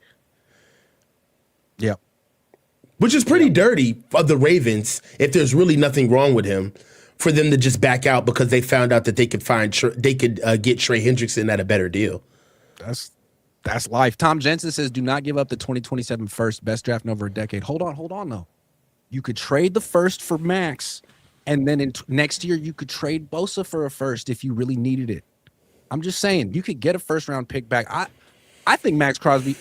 Yeah.
Which is pretty dirty of the Ravens if there's really nothing wrong with him, for them to just back out because they found out that they could get Trey Hendrickson at a better deal.
That's life. Tom Jensen says, do not give up the 2027 first, best draft in over a decade. Hold on, though. You could trade the first for Maxx, and then next year you could trade Bosa for a first if you really needed it. I'm just saying, you could get a first-round pick back. I think Maxx Crosby,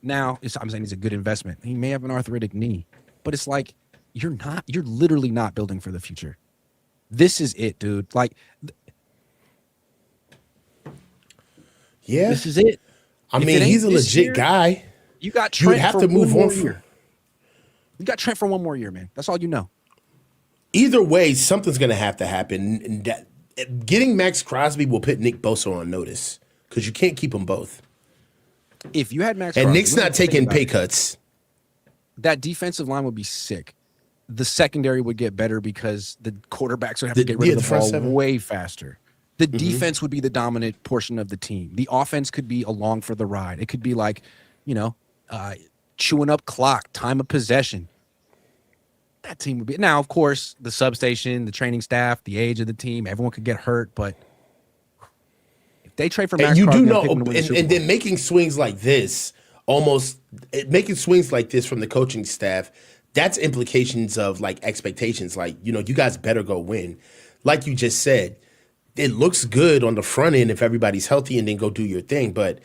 now, I'm saying he's a good investment. He may have an arthritic knee, but it's like, you're literally not building for the future. This is it, dude. Like,
yeah,
this is it.
I mean, he's a legit guy.
You got Trent.
You have to move on.
You got Trent for one more year, man. That's all you know.
Either way, something's going to have to happen. And getting Maxx Crosby will put Nick Bosa on notice because you can't keep them both.
If you had Maxx
and
Crosby,
Nick's not taking pay cuts,
that defensive line would be sick. The secondary would get better because the quarterbacks would have to get rid of the ball way faster. The defense would be the dominant portion of the team. The offense could be along for the ride. It could be like, chewing up clock, time of possession. That team would be. Now, of course, the substation, the training staff, the age of the team, everyone could get hurt. But if they trade for Maxx Crosby,
you do know, and then making swings like this, making swings like this from the coaching staff, that's implications of like expectations. Like, you guys better go win. Like you just said, it looks good on the front end if everybody's healthy and then go do your thing. But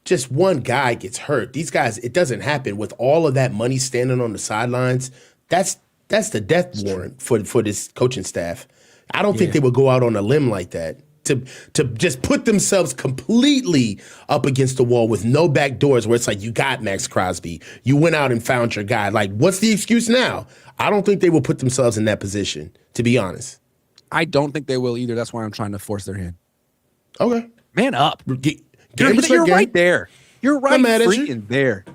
just one guy gets hurt. These guys, it doesn't happen with all of that money standing on the sidelines. That's the death warrant for this coaching staff. I don't think they would go out on a limb like that to just put themselves completely up against the wall with no back doors where it's like, you got Maxx Crosby. You went out and found your guy. Like, what's the excuse now? I don't think they will put themselves in that position, to be honest.
I don't think they will either. That's why I'm trying to force their hand.
Okay.
Man up. You're right there. You're right freaking there.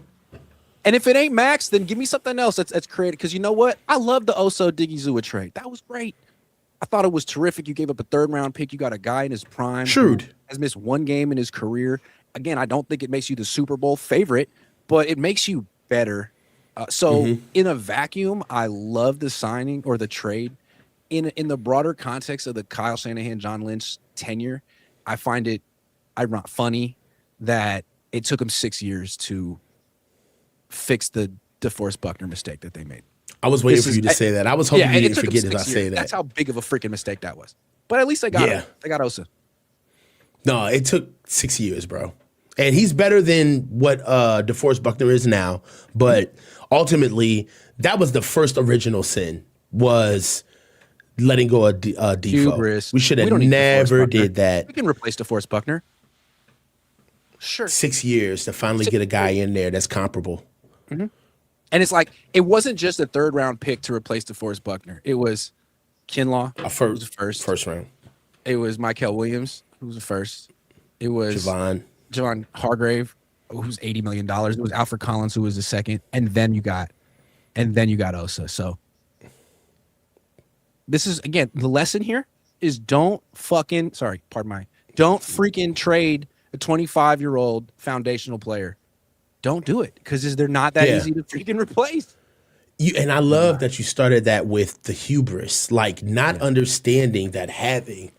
And if it ain't Maxx, then give me something else that's creative. Because you know what? I love the Oso Digizua trade. That was great. I thought it was terrific. You gave up a 3rd-round pick. You got a guy in his prime.
Shrewd.
Has missed one game in his career. Again, I don't think it makes you the Super Bowl favorite, but it makes you better. In a vacuum, I love the signing or the trade. In the broader context of the Kyle Shanahan, John Lynch tenure, I find it funny that it took them 6 years to fix the DeForest Buckner mistake that they made.
I was waiting for you to say that. I was hoping you didn't forget as I say that.
That's how big of a freaking mistake that was. But at least they got him. They got Osa.
No, it took 6 years, bro. And he's better than what DeForest Buckner is now. But ultimately, that was the first original sin, was letting go of Defoe. We should have never did that.
We can replace DeForest Buckner. Sure.
6 years to finally get a guy in there that's comparable.
Mm-hmm. And it's like, it wasn't just a third-round pick to replace DeForest Buckner. It was Kinlaw, who was the first round. It was Michael Williams, who was the first. It was Javon Hargrave, who's $80 million. It was Alfred Collins, who was the second. And then you got Osa. So this is, again, the lesson here is don't freaking trade a 25-year-old foundational player. Don't do it, because they're not that easy to freaking replace.
And I love that you started that with the hubris, like not understanding that having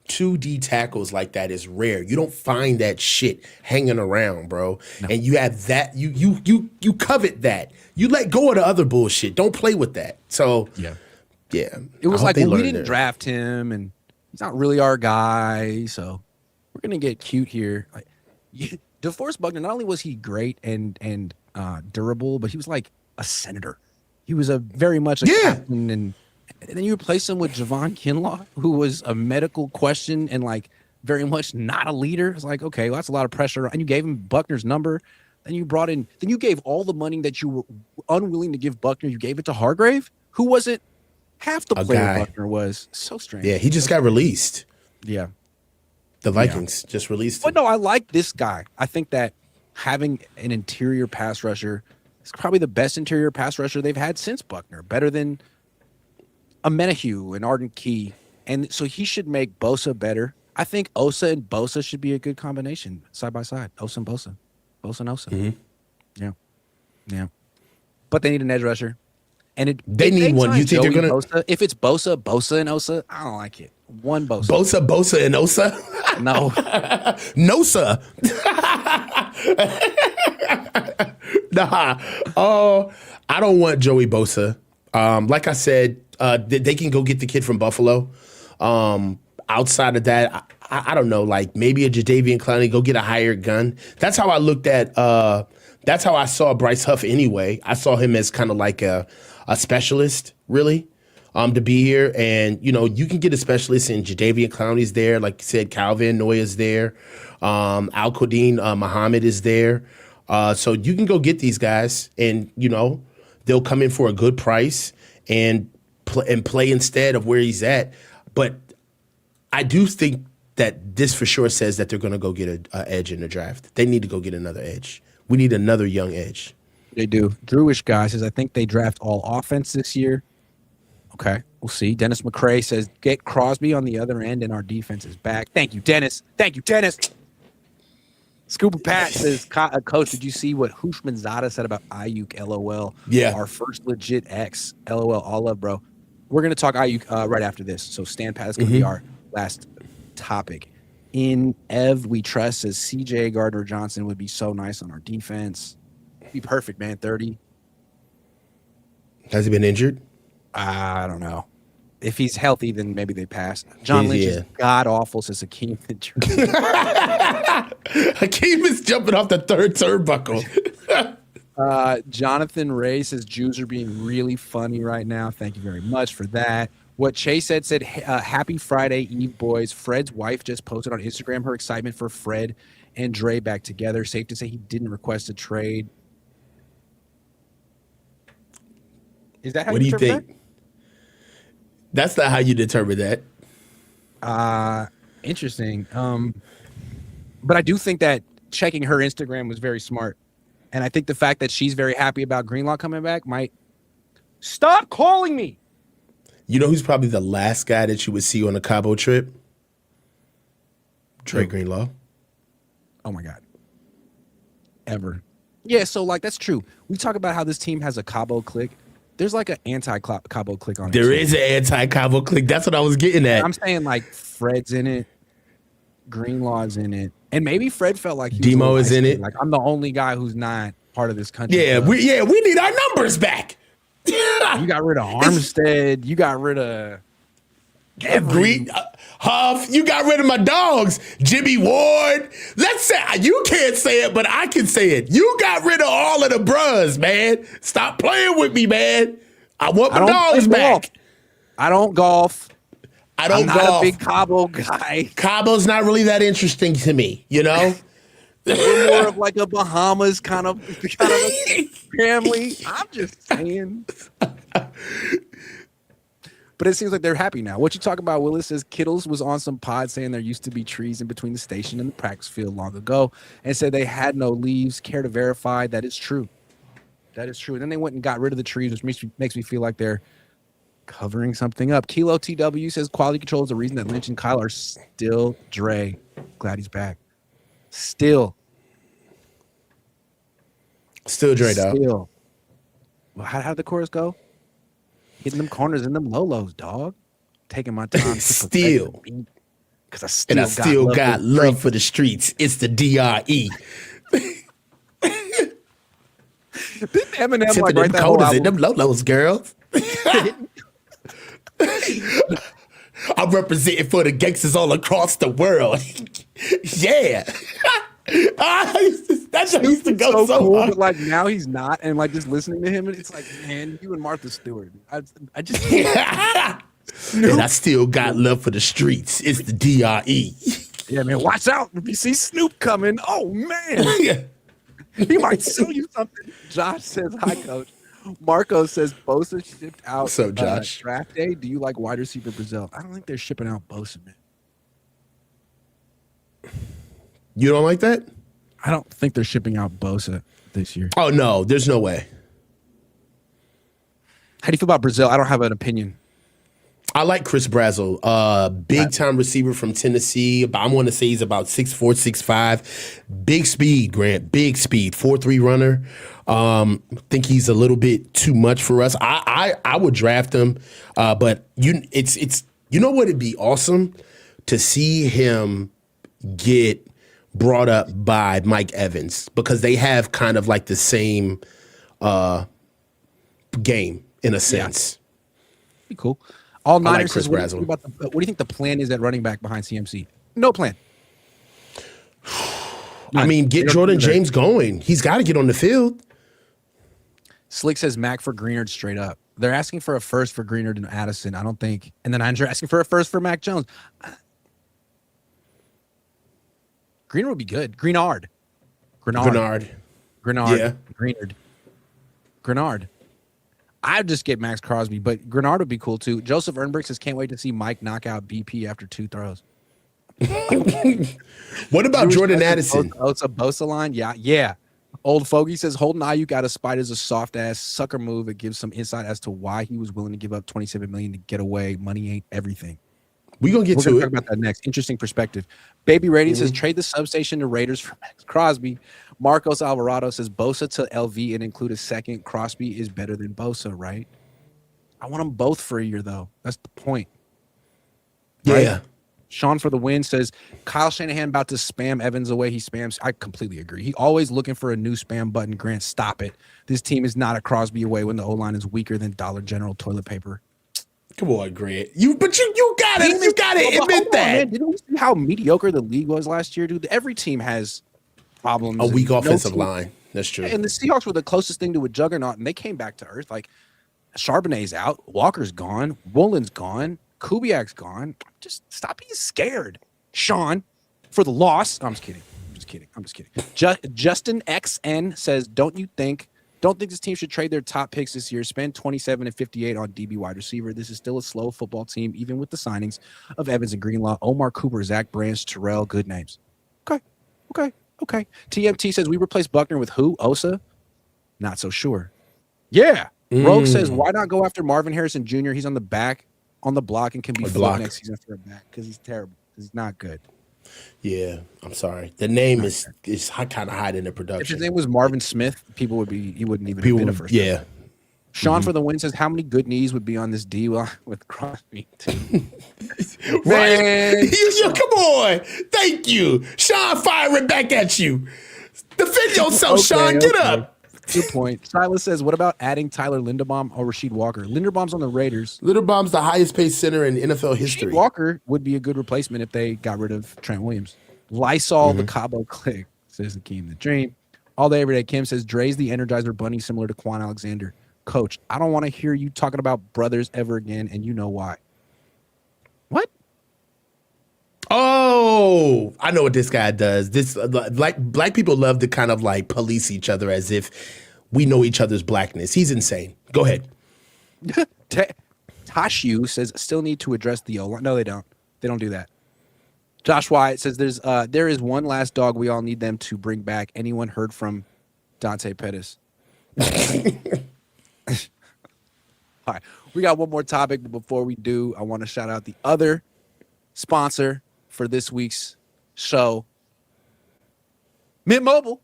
2 D tackles like that is rare. You don't find that shit hanging around, bro. No. And you have that. You covet that. You let go of the other bullshit. Don't play with that. So yeah.
It was like, well, we didn't draft him, and he's not really our guy. So we're gonna get cute here. Like, DeForest Buckner, not only was he great and durable, but he was like a senator. He was very much a captain, and then you replace him with Javon Kinlaw, who was a medical question and like very much not a leader. It's like, okay, well, that's a lot of pressure. And you gave him Buckner's number, then you gave all the money that you were unwilling to give Buckner. You gave it to Hargrave, who wasn't half the player Buckner was. So strange.
Yeah, he just got released.
Yeah.
The Vikings just released him.
But no, I like this guy. I think that having an interior pass rusher is probably the best interior pass rusher they've had since Buckner. Better than a Menahue and Arden Key. And so he should make Bosa better. I think Osa and Bosa should be a good combination, side by side. Osa and Bosa. Bosa and Osa. Mm-hmm. Yeah. But they need an edge rusher. And
they need one. You think they're going
to... If it's Bosa and Osa, I don't like it. One Bosa.
Bosa and Osa?
No.
No, sir. Nah. Oh, I don't want Joey Bosa. Like I said, they can go get the kid from Buffalo. Outside of that, I don't know, like maybe a Jadeveon Clowney, go get a hired gun. That's how I looked at, that's how I saw Bryce Huff anyway. I saw him as kind of like a specialist, really, to be here. And, you know, you can get a specialist in Jadeveon Clowney's there. Like you said, Calvin Noya's there. Al-Quadin Muhammad is there. So you can go get these guys and, you know, they'll come in for a good price and play instead of where he's at. But I do think that this for sure says that they're going to go get an edge in the draft. They need to go get another edge. We need another young edge.
They do. Drewish guy says, I think they draft all offense this year. Okay, we'll see. Dennis McCrae says, get Crosby on the other end and our defense is back. Thank you, Dennis. Scuba Pat says, Coach, did you see what Hushmanzada said about Aiyuk? LOL.
Yeah.
Our first legit X. LOL. All love, bro. We're going to talk Aiyuk right after this. So stand pat. That's going to be our last topic. In Ev, we trust, says CJ Gardner-Johnson would be so nice on our defense. Be perfect, man. 30.
Has he been injured?
I don't know. If he's healthy, then maybe they pass. John Lynch is god-awful, says Hakeem.
Hakeem is jumping off the third turnbuckle.
Jonathan Ray says Jews are being really funny right now. Thank you very much for that. What Chase said, happy Friday Eve, boys. Fred's wife just posted on Instagram her excitement for Fred and Dre back together. Safe to say he didn't request a trade. Is that how
what do you think? That? That's not how you determine that.
Interesting. But I do think that checking her Instagram was very smart. And I think the fact that she's very happy about Greenlaw coming back might... Stop calling me!
You know who's probably the last guy that you would see on a Cabo trip? Dre Greenlaw.
Oh, my God. Ever. Yeah, so, like, that's true. We talk about how this team has a Cabo clique. There's, like, an anti-Cabo clique on it.
There is an anti-Cabo clique. That's what I was getting at.
I'm saying, like, Fred's in it. Greenlaw's in it, and maybe Fred felt like he
Demo
was
is in it.
Like, I'm the only guy who's not part of this country.
Yeah, we need our numbers back.
You got rid of Armstead. You got rid of
Huff. You got rid of my dogs, Jimmy Ward. Let's say you can't say it, but I can say it. You got rid of all of the bruhs, man. Stop playing with me, man. I want my dogs back.
I don't golf.
I'm
not a big Cabo guy.
Cabo's not really that interesting to me, you know?
We're more of like a Bahamas kind of a family. I'm just saying. But it seems like they're happy now. What you talk about, Willis, says Kittles was on some pod saying there used to be trees in between the station and the practice field long ago and said they had no leaves. Care to verify that is true. That is true. And then they went and got rid of the trees, which makes me feel like they're covering something up. Kilo TW says quality control is the reason that Lynch and Kyle are still Dre. Glad he's back. Still
Dre, dog.
Still. Well, how'd the chorus go? Hitting them corners and them lolos, dog. Taking my time.
Still.
Because I still
got love for the streets. It's the DRE.
Didn't Eminem
Tipping
like
them
write that
corners
whole
and them lolos, girls. I'm representing for the gangsters all across the world. Yeah. That shit used to go so
cool,
hard.
but like now he's not, and like just listening to him, and it's like, man, you and Martha Stewart. I just
And I still got love for the streets. It's the DRE.
Yeah, man, watch out if you see Snoop coming. Oh man, he might sell you something. Josh says, "Hi, coach." Marco says Bosa shipped out.
What's up, Josh?
Draft day. Do you like wide receiver Brazil? I don't think they're shipping out Bosa, man.
You don't like that?
I don't think they're shipping out Bosa this year.
Oh, no. There's no way.
How do you feel about Brazil? I don't have an opinion.
I like Chris Brazzell. Big-time receiver from Tennessee. I want to say he's about 6'4", 6'5". Big speed, Grant. Big speed. 4.3 runner. Think he's a little bit too much for us. I would draft him. But you know what would be awesome? To see him get brought up by Mike Evans, because they have kind of like the same game in a sense.
Be cool. All Niners
like Chris
says, what
Brazzell.
do you think the plan is at running back behind CMC? No plan.
I mean, get Jordan James going. He's got to get on the field.
Slick says Mac for Greenard straight up. They're asking for a first for Greenard and Addison. I don't think. And then I'm asking for a first for Mac Jones. Greenard would be good. Grenard.
Yeah.
Grenard. I'd just get Max Crosby, but Grenard would be cool too. Joseph Ernberg says, can't wait to see Mike knock out BP after 2 throws.
What about Jordan Addison?
It's a Bosa line. Yeah. Old Fogey says, holding Aiyuk out of spite is a soft-ass sucker move. It gives some insight as to why he was willing to give up $27 million to get away. Money ain't everything.
We're going to get to it.
Talk about that next. Interesting perspective. Baby Radiant says, trade the substation to Raiders for Max Crosby. Marcos Alvarado says, Bosa to LV and include a second. Crosby is better than Bosa, right? I want them both for a year, though. That's the point. Right?
Yeah.
Sean for the win says, Kyle Shanahan about to spam Evans away. He spams. I completely agree. He always looking for a new spam button. Grant, stop it. This team is not a Crosby away when the O-line is weaker than Dollar General toilet paper.
Come on, Grant. You got it. You got to admit that.
Man, didn't we see how mediocre the league was last year, dude? Every team has problems.
A weak offensive line. That's true.
And the Seahawks were the closest thing to a juggernaut, and they came back to earth. Like, Charbonnet's out. Walker's gone. Woolen's gone. Kubiak's gone. Just stop being scared, Sean, for the loss. I'm just kidding. Justin XN says, don't think this team should trade their top picks this year. Spend 27 and 58 on DB wide receiver. This is still a slow football team, even with the signings of Evans and Greenlaw, Omar Cooper, Zach Branch, Terrell. Good names. Okay. TMT says, we replaced Buckner with who? Osa? Not so sure. Yeah. Rogue says, why not go after Marvin Harrison Jr.? He's on the block and can be flipped next season for a back because he's terrible. He's not good.
Yeah, I'm sorry. The name is kind of hiding in the production.
If his name was Marvin Smith, he wouldn't even have been a first.
Yeah.
Sean for the win says, how many good knees would be on this D with Crosby?
Right? Yo, come on. Thank you. Sean firing back at you. Defend yourself, Sean. Get up.
Good point. Silas says, what about adding Tyler Linderbaum or Rasheed Walker? Linderbaum's on the Raiders.
Linderbaum's the highest paid center in NFL history.
Rasheed Walker would be a good replacement if they got rid of Trent Williams. Lysol, the Cabo Click, says Akeem the Dream. All day, every day. Kim says, Dre's the Energizer Bunny, similar to Quan Alexander. Coach, I don't want to hear you talking about brothers ever again, and you know why. What?
Oh, I know what this guy does. This black people love to kind of like police each other as if we know each other's blackness. He's insane. Go ahead.
Tashu says, still need to address the O-line. No, they don't. They don't do that. Josh Wyatt says, there is one last dog we all need them to bring back. Anyone heard from Dante Pettis? All right, we got one more topic, but before we do, I want to shout out the other sponsor for this week's show, Mint Mobile.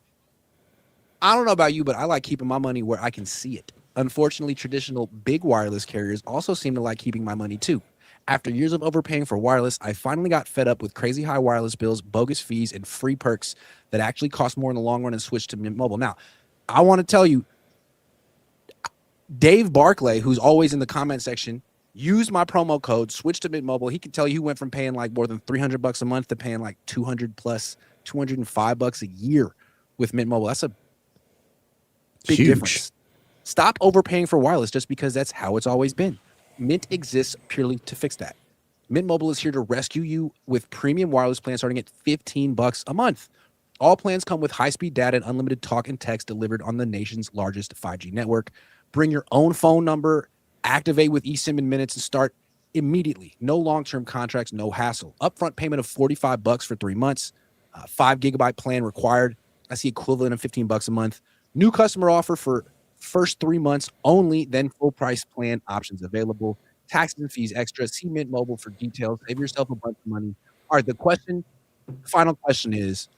I don't know about you, but I like keeping my money where I can see it. Unfortunately, traditional big wireless carriers also seem to like keeping my money too. After years of overpaying for wireless, I finally got fed up with crazy high wireless bills, bogus fees, and free perks that actually cost more in the long run and switched to Mint Mobile. Now, I want to tell you, Dave Barclay, who's always in the comment section, used my promo code, switched to Mint Mobile. He could tell you he went from paying like more than $300 a month to paying like $200 plus $205 a year with Mint Mobile. That's a big difference. Stop overpaying for wireless just because that's how it's always been. Mint exists purely to fix that. Mint Mobile is here to rescue you with premium wireless plans starting at $15 a month. All plans come with high-speed data and unlimited talk and text delivered on the nation's largest 5G network. Bring your own phone number, activate with eSIM in minutes, and start immediately. No long-term contracts, no hassle. Upfront payment of $45 for 3 months. 5 gigabyte plan required. That's the equivalent of $15 a month. New customer offer for first 3 months only, then full price plan options available. Taxes and fees extra. See Mint Mobile for details. Save yourself a bunch of money. All right, the final question is,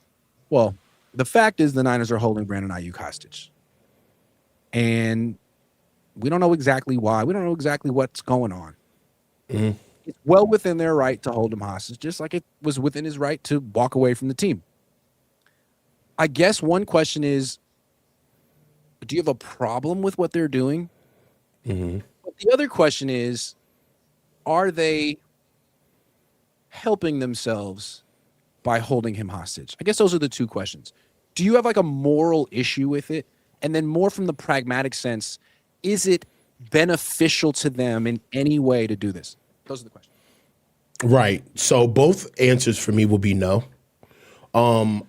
well, the fact is the Niners are holding Brandon Aiyuk hostage. And we don't know exactly why. We don't know exactly what's going on. Mm-hmm. It's well within their right to hold him hostage, just like it was within his right to walk away from the team. I guess one question is, do you have a problem with what they're doing? Mm-hmm. But the other question is, are they helping themselves by holding him hostage? I guess those are the two questions. Do you have like a moral issue with it? And then more from the pragmatic sense, is it beneficial to them in any way to do this? Those are the questions.
Right. So both answers for me will be no.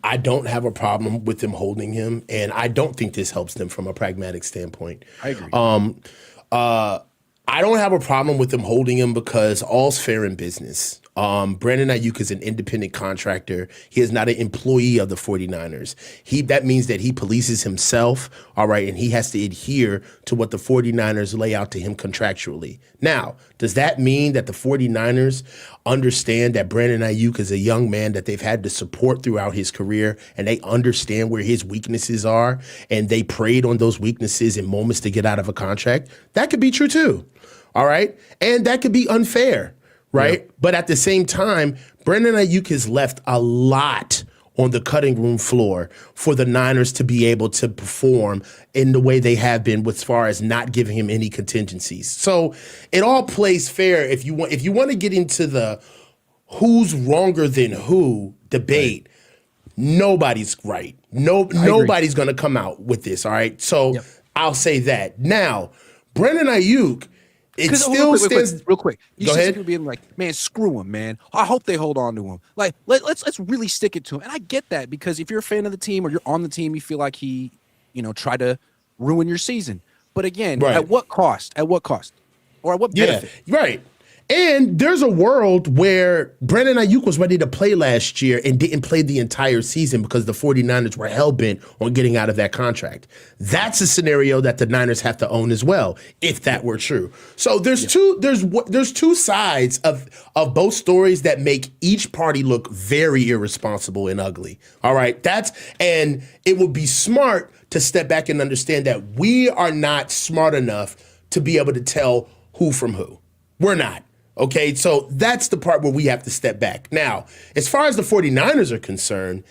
I don't have a problem with them holding him, and I don't think this helps them from a pragmatic standpoint.
I agree.
I don't have a problem with them holding him because all's fair in business. Brandon Aiyuk is an independent contractor. He is not an employee of the 49ers. That means that he polices himself, all right, and he has to adhere to what the 49ers lay out to him contractually. Now, does that mean that the 49ers understand that Brandon Aiyuk is a young man that they've had to support throughout his career, and they understand where his weaknesses are, and they preyed on those weaknesses in moments to get out of a contract? That could be true too, all right? And that could be unfair. Right. Yep. But at the same time, Brandon Aiyuk has left a lot on the cutting room floor for the Niners to be able to perform in the way they have been as far as not giving him any contingencies. So it all plays fair. If you want to get into the who's wronger than who debate, nobody's right. Nobody's going to come out with this. All right. So I'll say that. Now, Brandon Aiyuk, it still stands.
Real quick.
Go ahead.
People being like, man, screw him, man. I hope they hold on to him. Like, let's really stick it to him. And I get that, because if you're a fan of the team or you're on the team, you feel like he, tried to ruin your season. But again, at what cost? At what cost? Or at what benefit?
Yeah, right. And there's a world where Brandon Aiyuk was ready to play last year and didn't play the entire season because the 49ers were hell-bent on getting out of that contract. That's a scenario that the Niners have to own as well, if that were true. So there's two sides of both stories that make each party look very irresponsible and ugly. All right, and it would be smart to step back and understand that we are not smart enough to be able to tell who from who. We're not. Okay, so that's the part where we have to step back. Now, as far as the 49ers are concerned,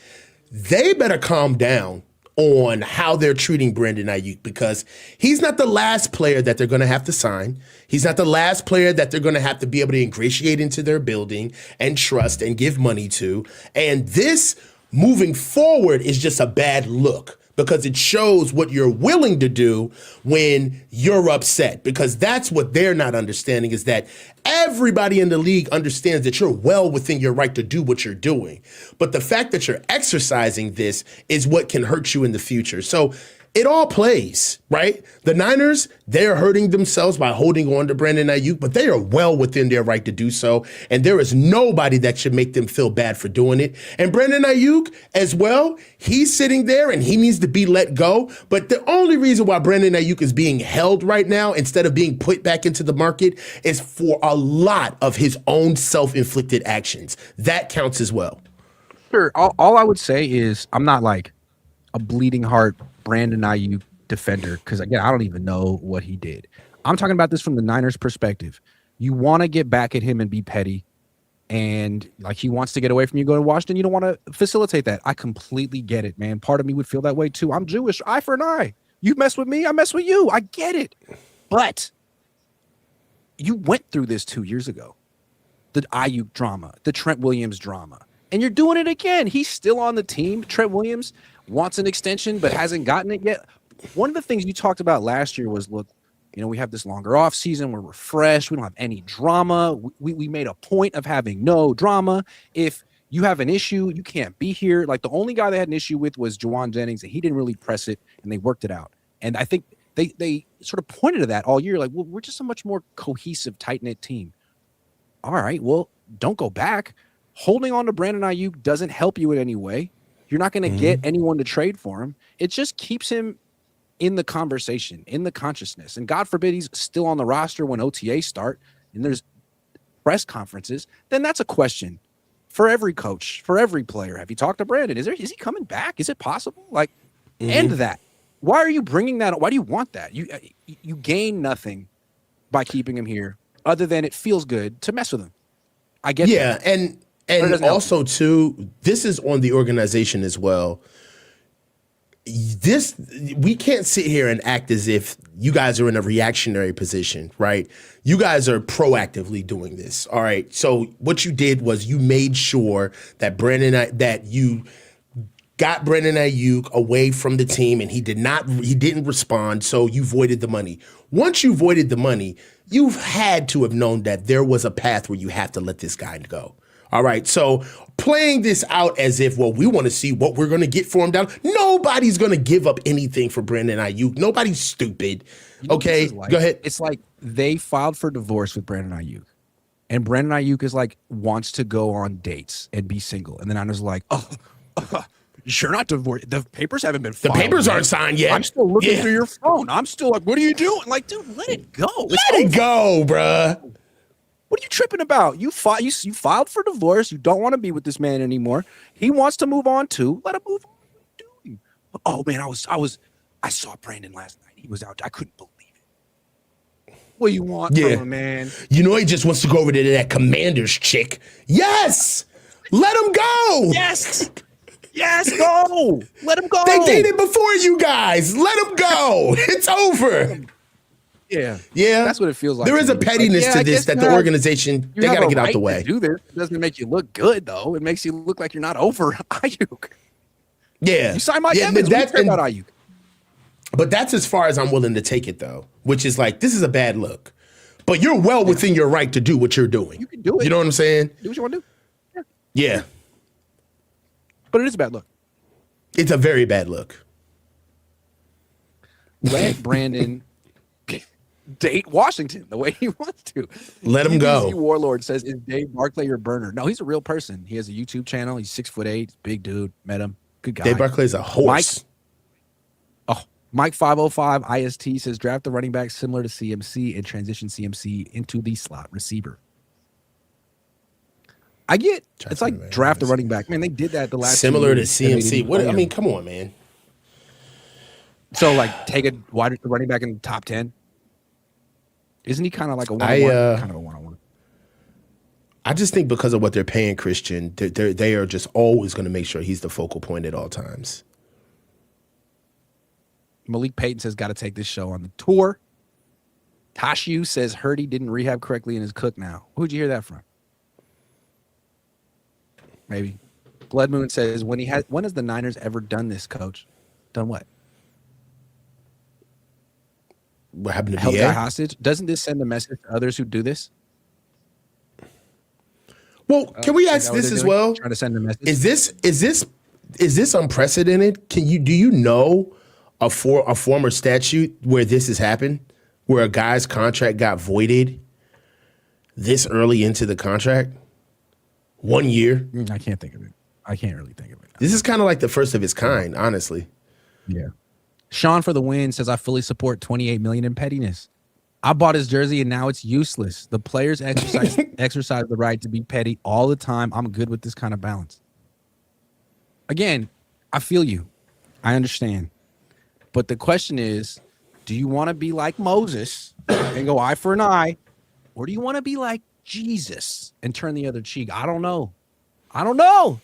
they better calm down on how they're treating Brandon Aiyuk, because he's not the last player that they're going to have to sign. He's not the last player that they're going to have to be able to ingratiate into their building and trust and give money to. And this moving forward is just a bad look, because it shows what you're willing to do when you're upset, because that's what they're not understanding, is that everybody in the league understands that you're well within your right to do what you're doing. But the fact that you're exercising this is what can hurt you in the future. So it all plays, right? The Niners, they're hurting themselves by holding on to Brandon Aiyuk, but they are well within their right to do so. And there is nobody that should make them feel bad for doing it. And Brandon Aiyuk as well, he's sitting there and he needs to be let go. But the only reason why Brandon Aiyuk is being held right now instead of being put back into the market is for a lot of his own self-inflicted actions. That counts as well.
Sure. All I would say is I'm not like a bleeding heart Brandon Aiyuk defender, because again, I don't even know what he did. I'm talking about this from the Niners perspective. You want to get back at him and be petty, and like he wants to get away from you going to Washington. You don't want to facilitate that. I completely get it, man. Part of me would feel that way too. I'm Jewish, eye for an eye. You mess with me, I mess with you. I get it. But you went through this 2 years ago. The Aiyuk drama, the Trent Williams drama, and you're doing it again. He's still on the team. Trent Williams wants an extension but hasn't gotten it yet. One of the things you talked about last year was, look, you know, we have this longer off season. We're refreshed. We don't have any drama. We made a point of having no drama. If you have an issue, you can't be here. Like the only guy they had an issue with was Juwan Jennings, and he didn't really press it, and they worked it out. And I think they sort of pointed to that all year. Like, well, we're just a much more cohesive, tight-knit team. All right, well, don't go back. Holding on to Brandon Aiyuk doesn't help you in any way. You're not going to get anyone to trade for him. It just keeps him in the conversation, in the consciousness. And God forbid he's still on the roster when OTAs start and there's press conferences. Then that's a question for every coach, for every player. Have you talked to Brandon? Is he coming back? Is it possible? Like, end that. Why are you bringing that? Why do you want that? You gain nothing by keeping him here other than it feels good to mess with him. I get that.
Yeah, and also too, this is on the organization as well. We can't sit here and act as if you guys are in a reactionary position, right? You guys are proactively doing this. All right. So what you did was you made sure that you got Brandon Aiyuk away from the team, and he didn't respond. So you voided the money. Once you voided the money, you've had to have known that there was a path where you have to let this guy go. All right, so playing this out as if, well, we want to see what we're going to get for him down. Nobody's going to give up anything for Brandon Aiyuk. Nobody's stupid. Okay, go ahead.
It's like they filed for divorce with Brandon Aiyuk, and Brandon Aiyuk is like wants to go on dates and be single, and then Niners like, you're not divorced. The papers haven't been filed.
The papers aren't signed yet.
I'm still looking through your phone. I'm still like, what are you doing? Like, dude, let it go.
Let it go, bruh.
What are you tripping about? You filed for divorce. You don't want to be with this man anymore. He wants to move on too. Let him move on. What are you doing? Oh man, I saw Brandon last night. He was out. I couldn't believe it. What do you want from him, man?
You know he just wants to go over to that Commanders chick. Yes! Let him go!
Yes! Yes, go! Let him go!
They dated before you guys. Let him go. It's over.
Yeah.
That's
what it feels like.
There is a pettiness to this that the organization, they got to get out the way.
Do this. It doesn't make you look good, though. It makes you look like you're not over Aiyuk.
Yeah.
You signed Mike Evans. That's about Aiyuk.
But that's as far as I'm willing to take it, though, which is like, this is a bad look. But you're well within your right to do what you're doing.
You can do it.
You know what I'm saying?
Do what you want to do.
Yeah.
But it is a bad look.
It's a very bad look.
Let Brandon date Washington the way he wants to.
Let him go.
Warlord says, is Dave Barclay your burner? No, he's a real person. He has a YouTube channel. He's 6'8", big dude. Met him. Good guy.
Dave Barclay's a horse.
Mike 505 IST says, draft the running back similar to CMC and transition CMC into the slot receiver. I get it's like draft the running back. Man, they did that the last
similar to CMC. What I mean, come on, man.
So like take a wide running back in the top 10. Isn't he kind of like a one-on-one? Kind of a one-on-one.
I just think because of what they're paying Christian, they are just always going to make sure he's the focal point at all times.
Malik Payton says, got to take this show on the tour. Tashu says, heard he didn't rehab correctly and is cooked now. Who'd you hear that from? Maybe. Blood Moon says, when has the Niners ever done this, coach? Done what?
What happened to
Held
BA?
guy hostage? Doesn't this send a message to others who do this?
Well, can we ask this as well?
Trying to send a message.
Is this unprecedented? Do you know a former statute where this has happened, where a guy's contract got voided this early into the contract? 1 year?
I can't think of it. I can't really think of it.
This is kind of like the first of its kind, honestly.
Yeah. Sean for the win says, I fully support $28 million in pettiness. I bought his jersey and now it's useless. The players exercise the right to be petty all the time. I'm good with this kind of balance. Again, I feel you. I understand. But the question is, do you want to be like Moses and go eye for an eye? Or do you want to be like Jesus and turn the other cheek? I don't know. I don't know,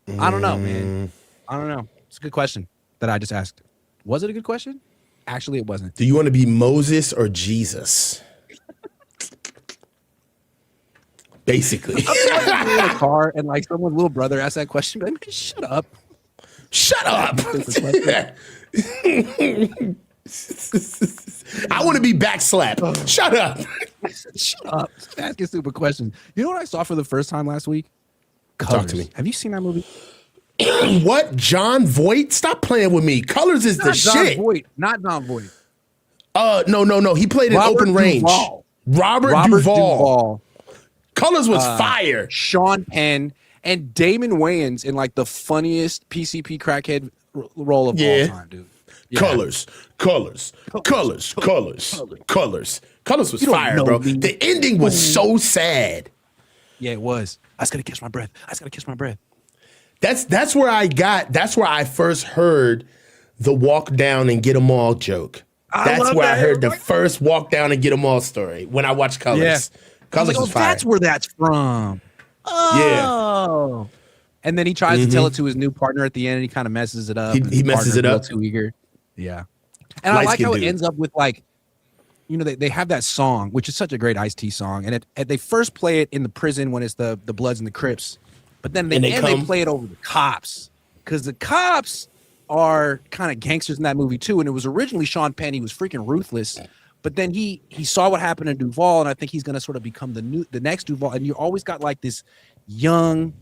man. I don't know. It's a good question that I just asked. Was it a good question? Actually, it wasn't.
Do you want to be Moses or Jesus? Basically.
I'm in a car and like someone's little brother asked that question. Like, man, shut up.
Shut up. I want to be backslapped. Shut up.
Shut up. Asking stupid questions. You know what I saw for the first time last week? Colors.
Talk to me.
Have you seen that movie?
What? John Voight? Stop playing with me. Colors is the shit.
Not John Voight.
No. He played in Open Range. Robert Duvall. Colors was fire.
Sean Penn and Damon Wayans in like the funniest PCP crackhead role of all time, dude. Yeah.
Colors was fire, bro.
Me.
The ending was so sad.
Yeah, it was. I was gonna catch my breath.
That's where I first heard the walk down and get them all joke. That's where I heard the first walk down and get them all story when I watched Colors.
Yeah.
Colors was fire.
That's where that's from. Oh. Yeah. And then he tries to tell it to his new partner at the end and he kind of messes it up.
He messes it up.
Too eager. Yeah. And I like how it ends up with like, you know, they have that song, which is such a great Ice-T song. And they first play it in the prison when it's the Bloods and the Crips. But then they play it over the cops because the cops are kind of gangsters in that movie too. And it was originally Sean Penn. He was freaking ruthless, but then he saw what happened to Duvall, and I think he's going to sort of become the next Duvall. And you always got like this young,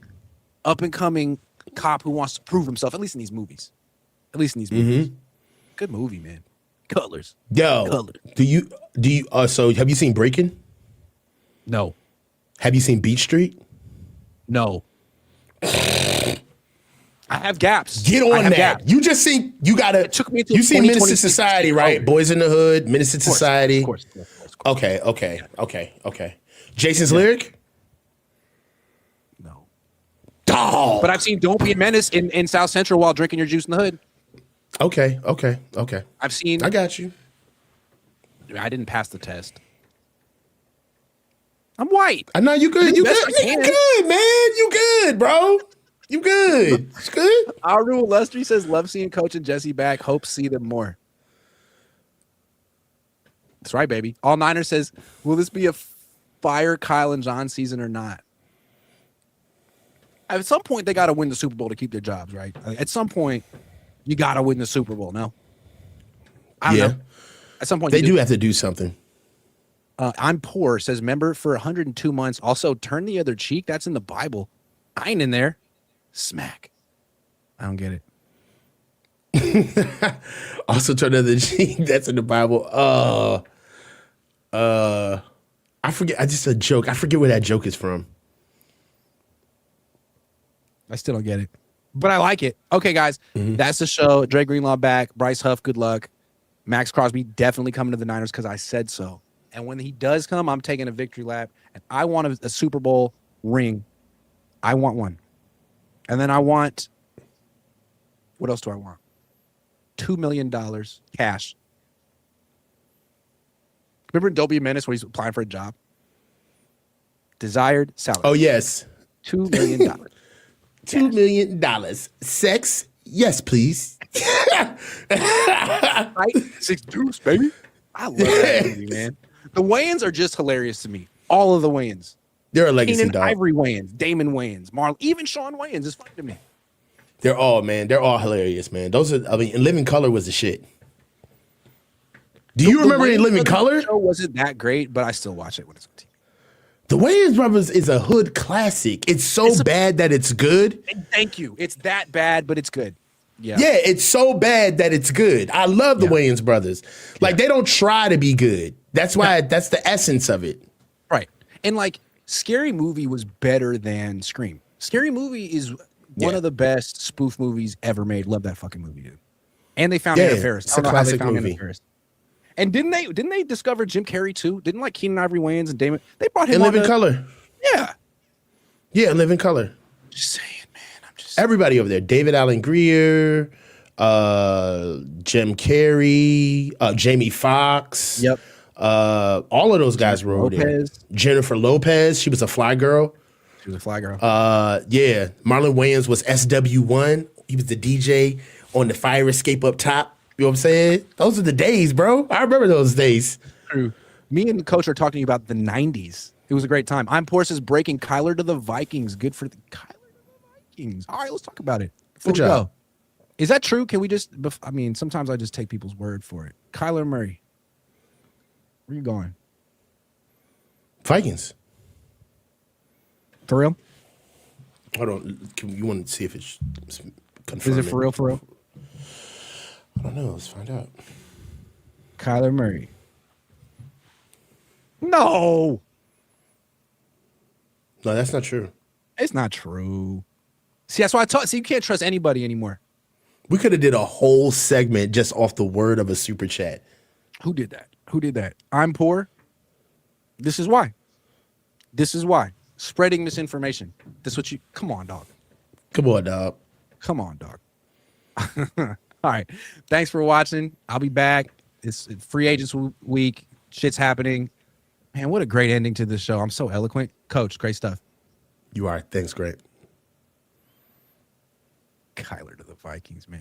up and coming cop who wants to prove himself. At least in these movies. Good movie, man. Colors.
Yo,
Colors.
do you? So have you seen Breaking'?
No.
Have you seen Beach Street?
No. I have gaps.
Get on that. Gaps. You just seen, you gotta,
it took me to
you seen Menace to Society, right? Boys in the Hood, Menace to Society. Of course. Okay. Jason's Lyric?
No.
Dog.
But I've seen Don't Be a Menace in South Central while drinking your juice in the hood.
Okay.
I've seen.
I got you.
I didn't pass the test. I'm white.
I know you good. You good, man. You good, bro. You good. It's good.
Aru Lustry says, love seeing Coach and Jesse back. Hope see them more. That's right, baby. All Niners says, will this be a fire Kyle and John season or not? At some point, they got to win the Super Bowl to keep their jobs, right? At some point, you got to win the Super Bowl, no? I don't know. At some point,
they do have to do something.
I'm poor, says member for 102 months. Also, turn the other cheek. That's in the Bible. I ain't in there. Smack. I don't get it.
Also, turn the other cheek. That's in the Bible. I forget. I just a joke. I forget where that joke is from.
I still don't get it, but I like it. Okay, guys, that's the show. Dre Greenlaw back. Bryce Huff, good luck. Maxx Crosby definitely coming to the Niners because I said so. And when he does come, I'm taking a victory lap. And I want a Super Bowl ring. I want one. And then I want, what else do I want? $2 million cash. Remember Dobie Menace when he's applying for a job? Desired salary.
Oh, yes.
$2 million.
$2 million. Sex? Yes, please.
Right? 6 deuce, baby. I love that movie, man. The Wayans are just hilarious to me. All of the Wayans.
They're a legacy
Keenan
dog.
Ivory Wayans, Damon Wayans, Marlon, even Sean Wayans is funny to me.
They're all hilarious, man. In Living Color was the shit. Do you remember In Living Color?
The show wasn't that great, but I still watch it when it's on TV.
The Wayans Brothers is a hood classic. It's bad that it's good.
Thank you. It's that bad, but it's good. Yeah.
Yeah, it's so bad that it's good. I love the Wayans Brothers. Like, they don't try to be good. That's why, that's the essence of it.
Right. And like, Scary Movie was better than Scream. Scary Movie is one of the best spoof movies ever made. Love that fucking movie, dude. And they found Anna Faris.
It's a classic movie.
Anna Faris. And didn't they discover Jim Carrey too? Didn't like Keenan Ivory Wayans and Damon? They brought him
In Living Color.
Yeah.
Yeah, In Living Color.
Just saying, man.
Everybody over there. David Allen Greer, Jim Carrey, Jamie Foxx.
Yep.
All of those guys were over there. Jennifer Lopez. She was a fly girl.
She was a fly girl.
Yeah. Marlon Wayans was SW1. He was the DJ on the fire escape up top. You know what I'm saying? Those are the days, bro. I remember those days.
True. Me and the coach are talking about the 90s. It was a great time. I'm Porsche's breaking Kyler to the Vikings. Good for the Kyler to the Vikings. All right, let's talk about it.
Good job.
Is that true? Can we just, I mean, sometimes I just take people's word for it. Kyler Murray. Where you going?
Vikings.
For real?
Hold on. You want to see if it's confirmed?
Is it for real, for real?
I don't know. Let's find out.
Kyler Murray. No,
that's not true.
it's not true. See, that's why I taught. See, you can't trust anybody anymore.
We could have did a whole segment just off the word of a super chat.
Who did that? Who did that? I'm poor. This is why. This is why. Spreading misinformation. This what you. Come on, dog.
Come on, dog.
Come on, dog. All right. Thanks for watching. I'll be back. It's free agents week. Shit's happening. Man, what a great ending to this show. I'm so eloquent. Coach, great stuff.
You are. Thanks, great.
Kyler to the Vikings, man.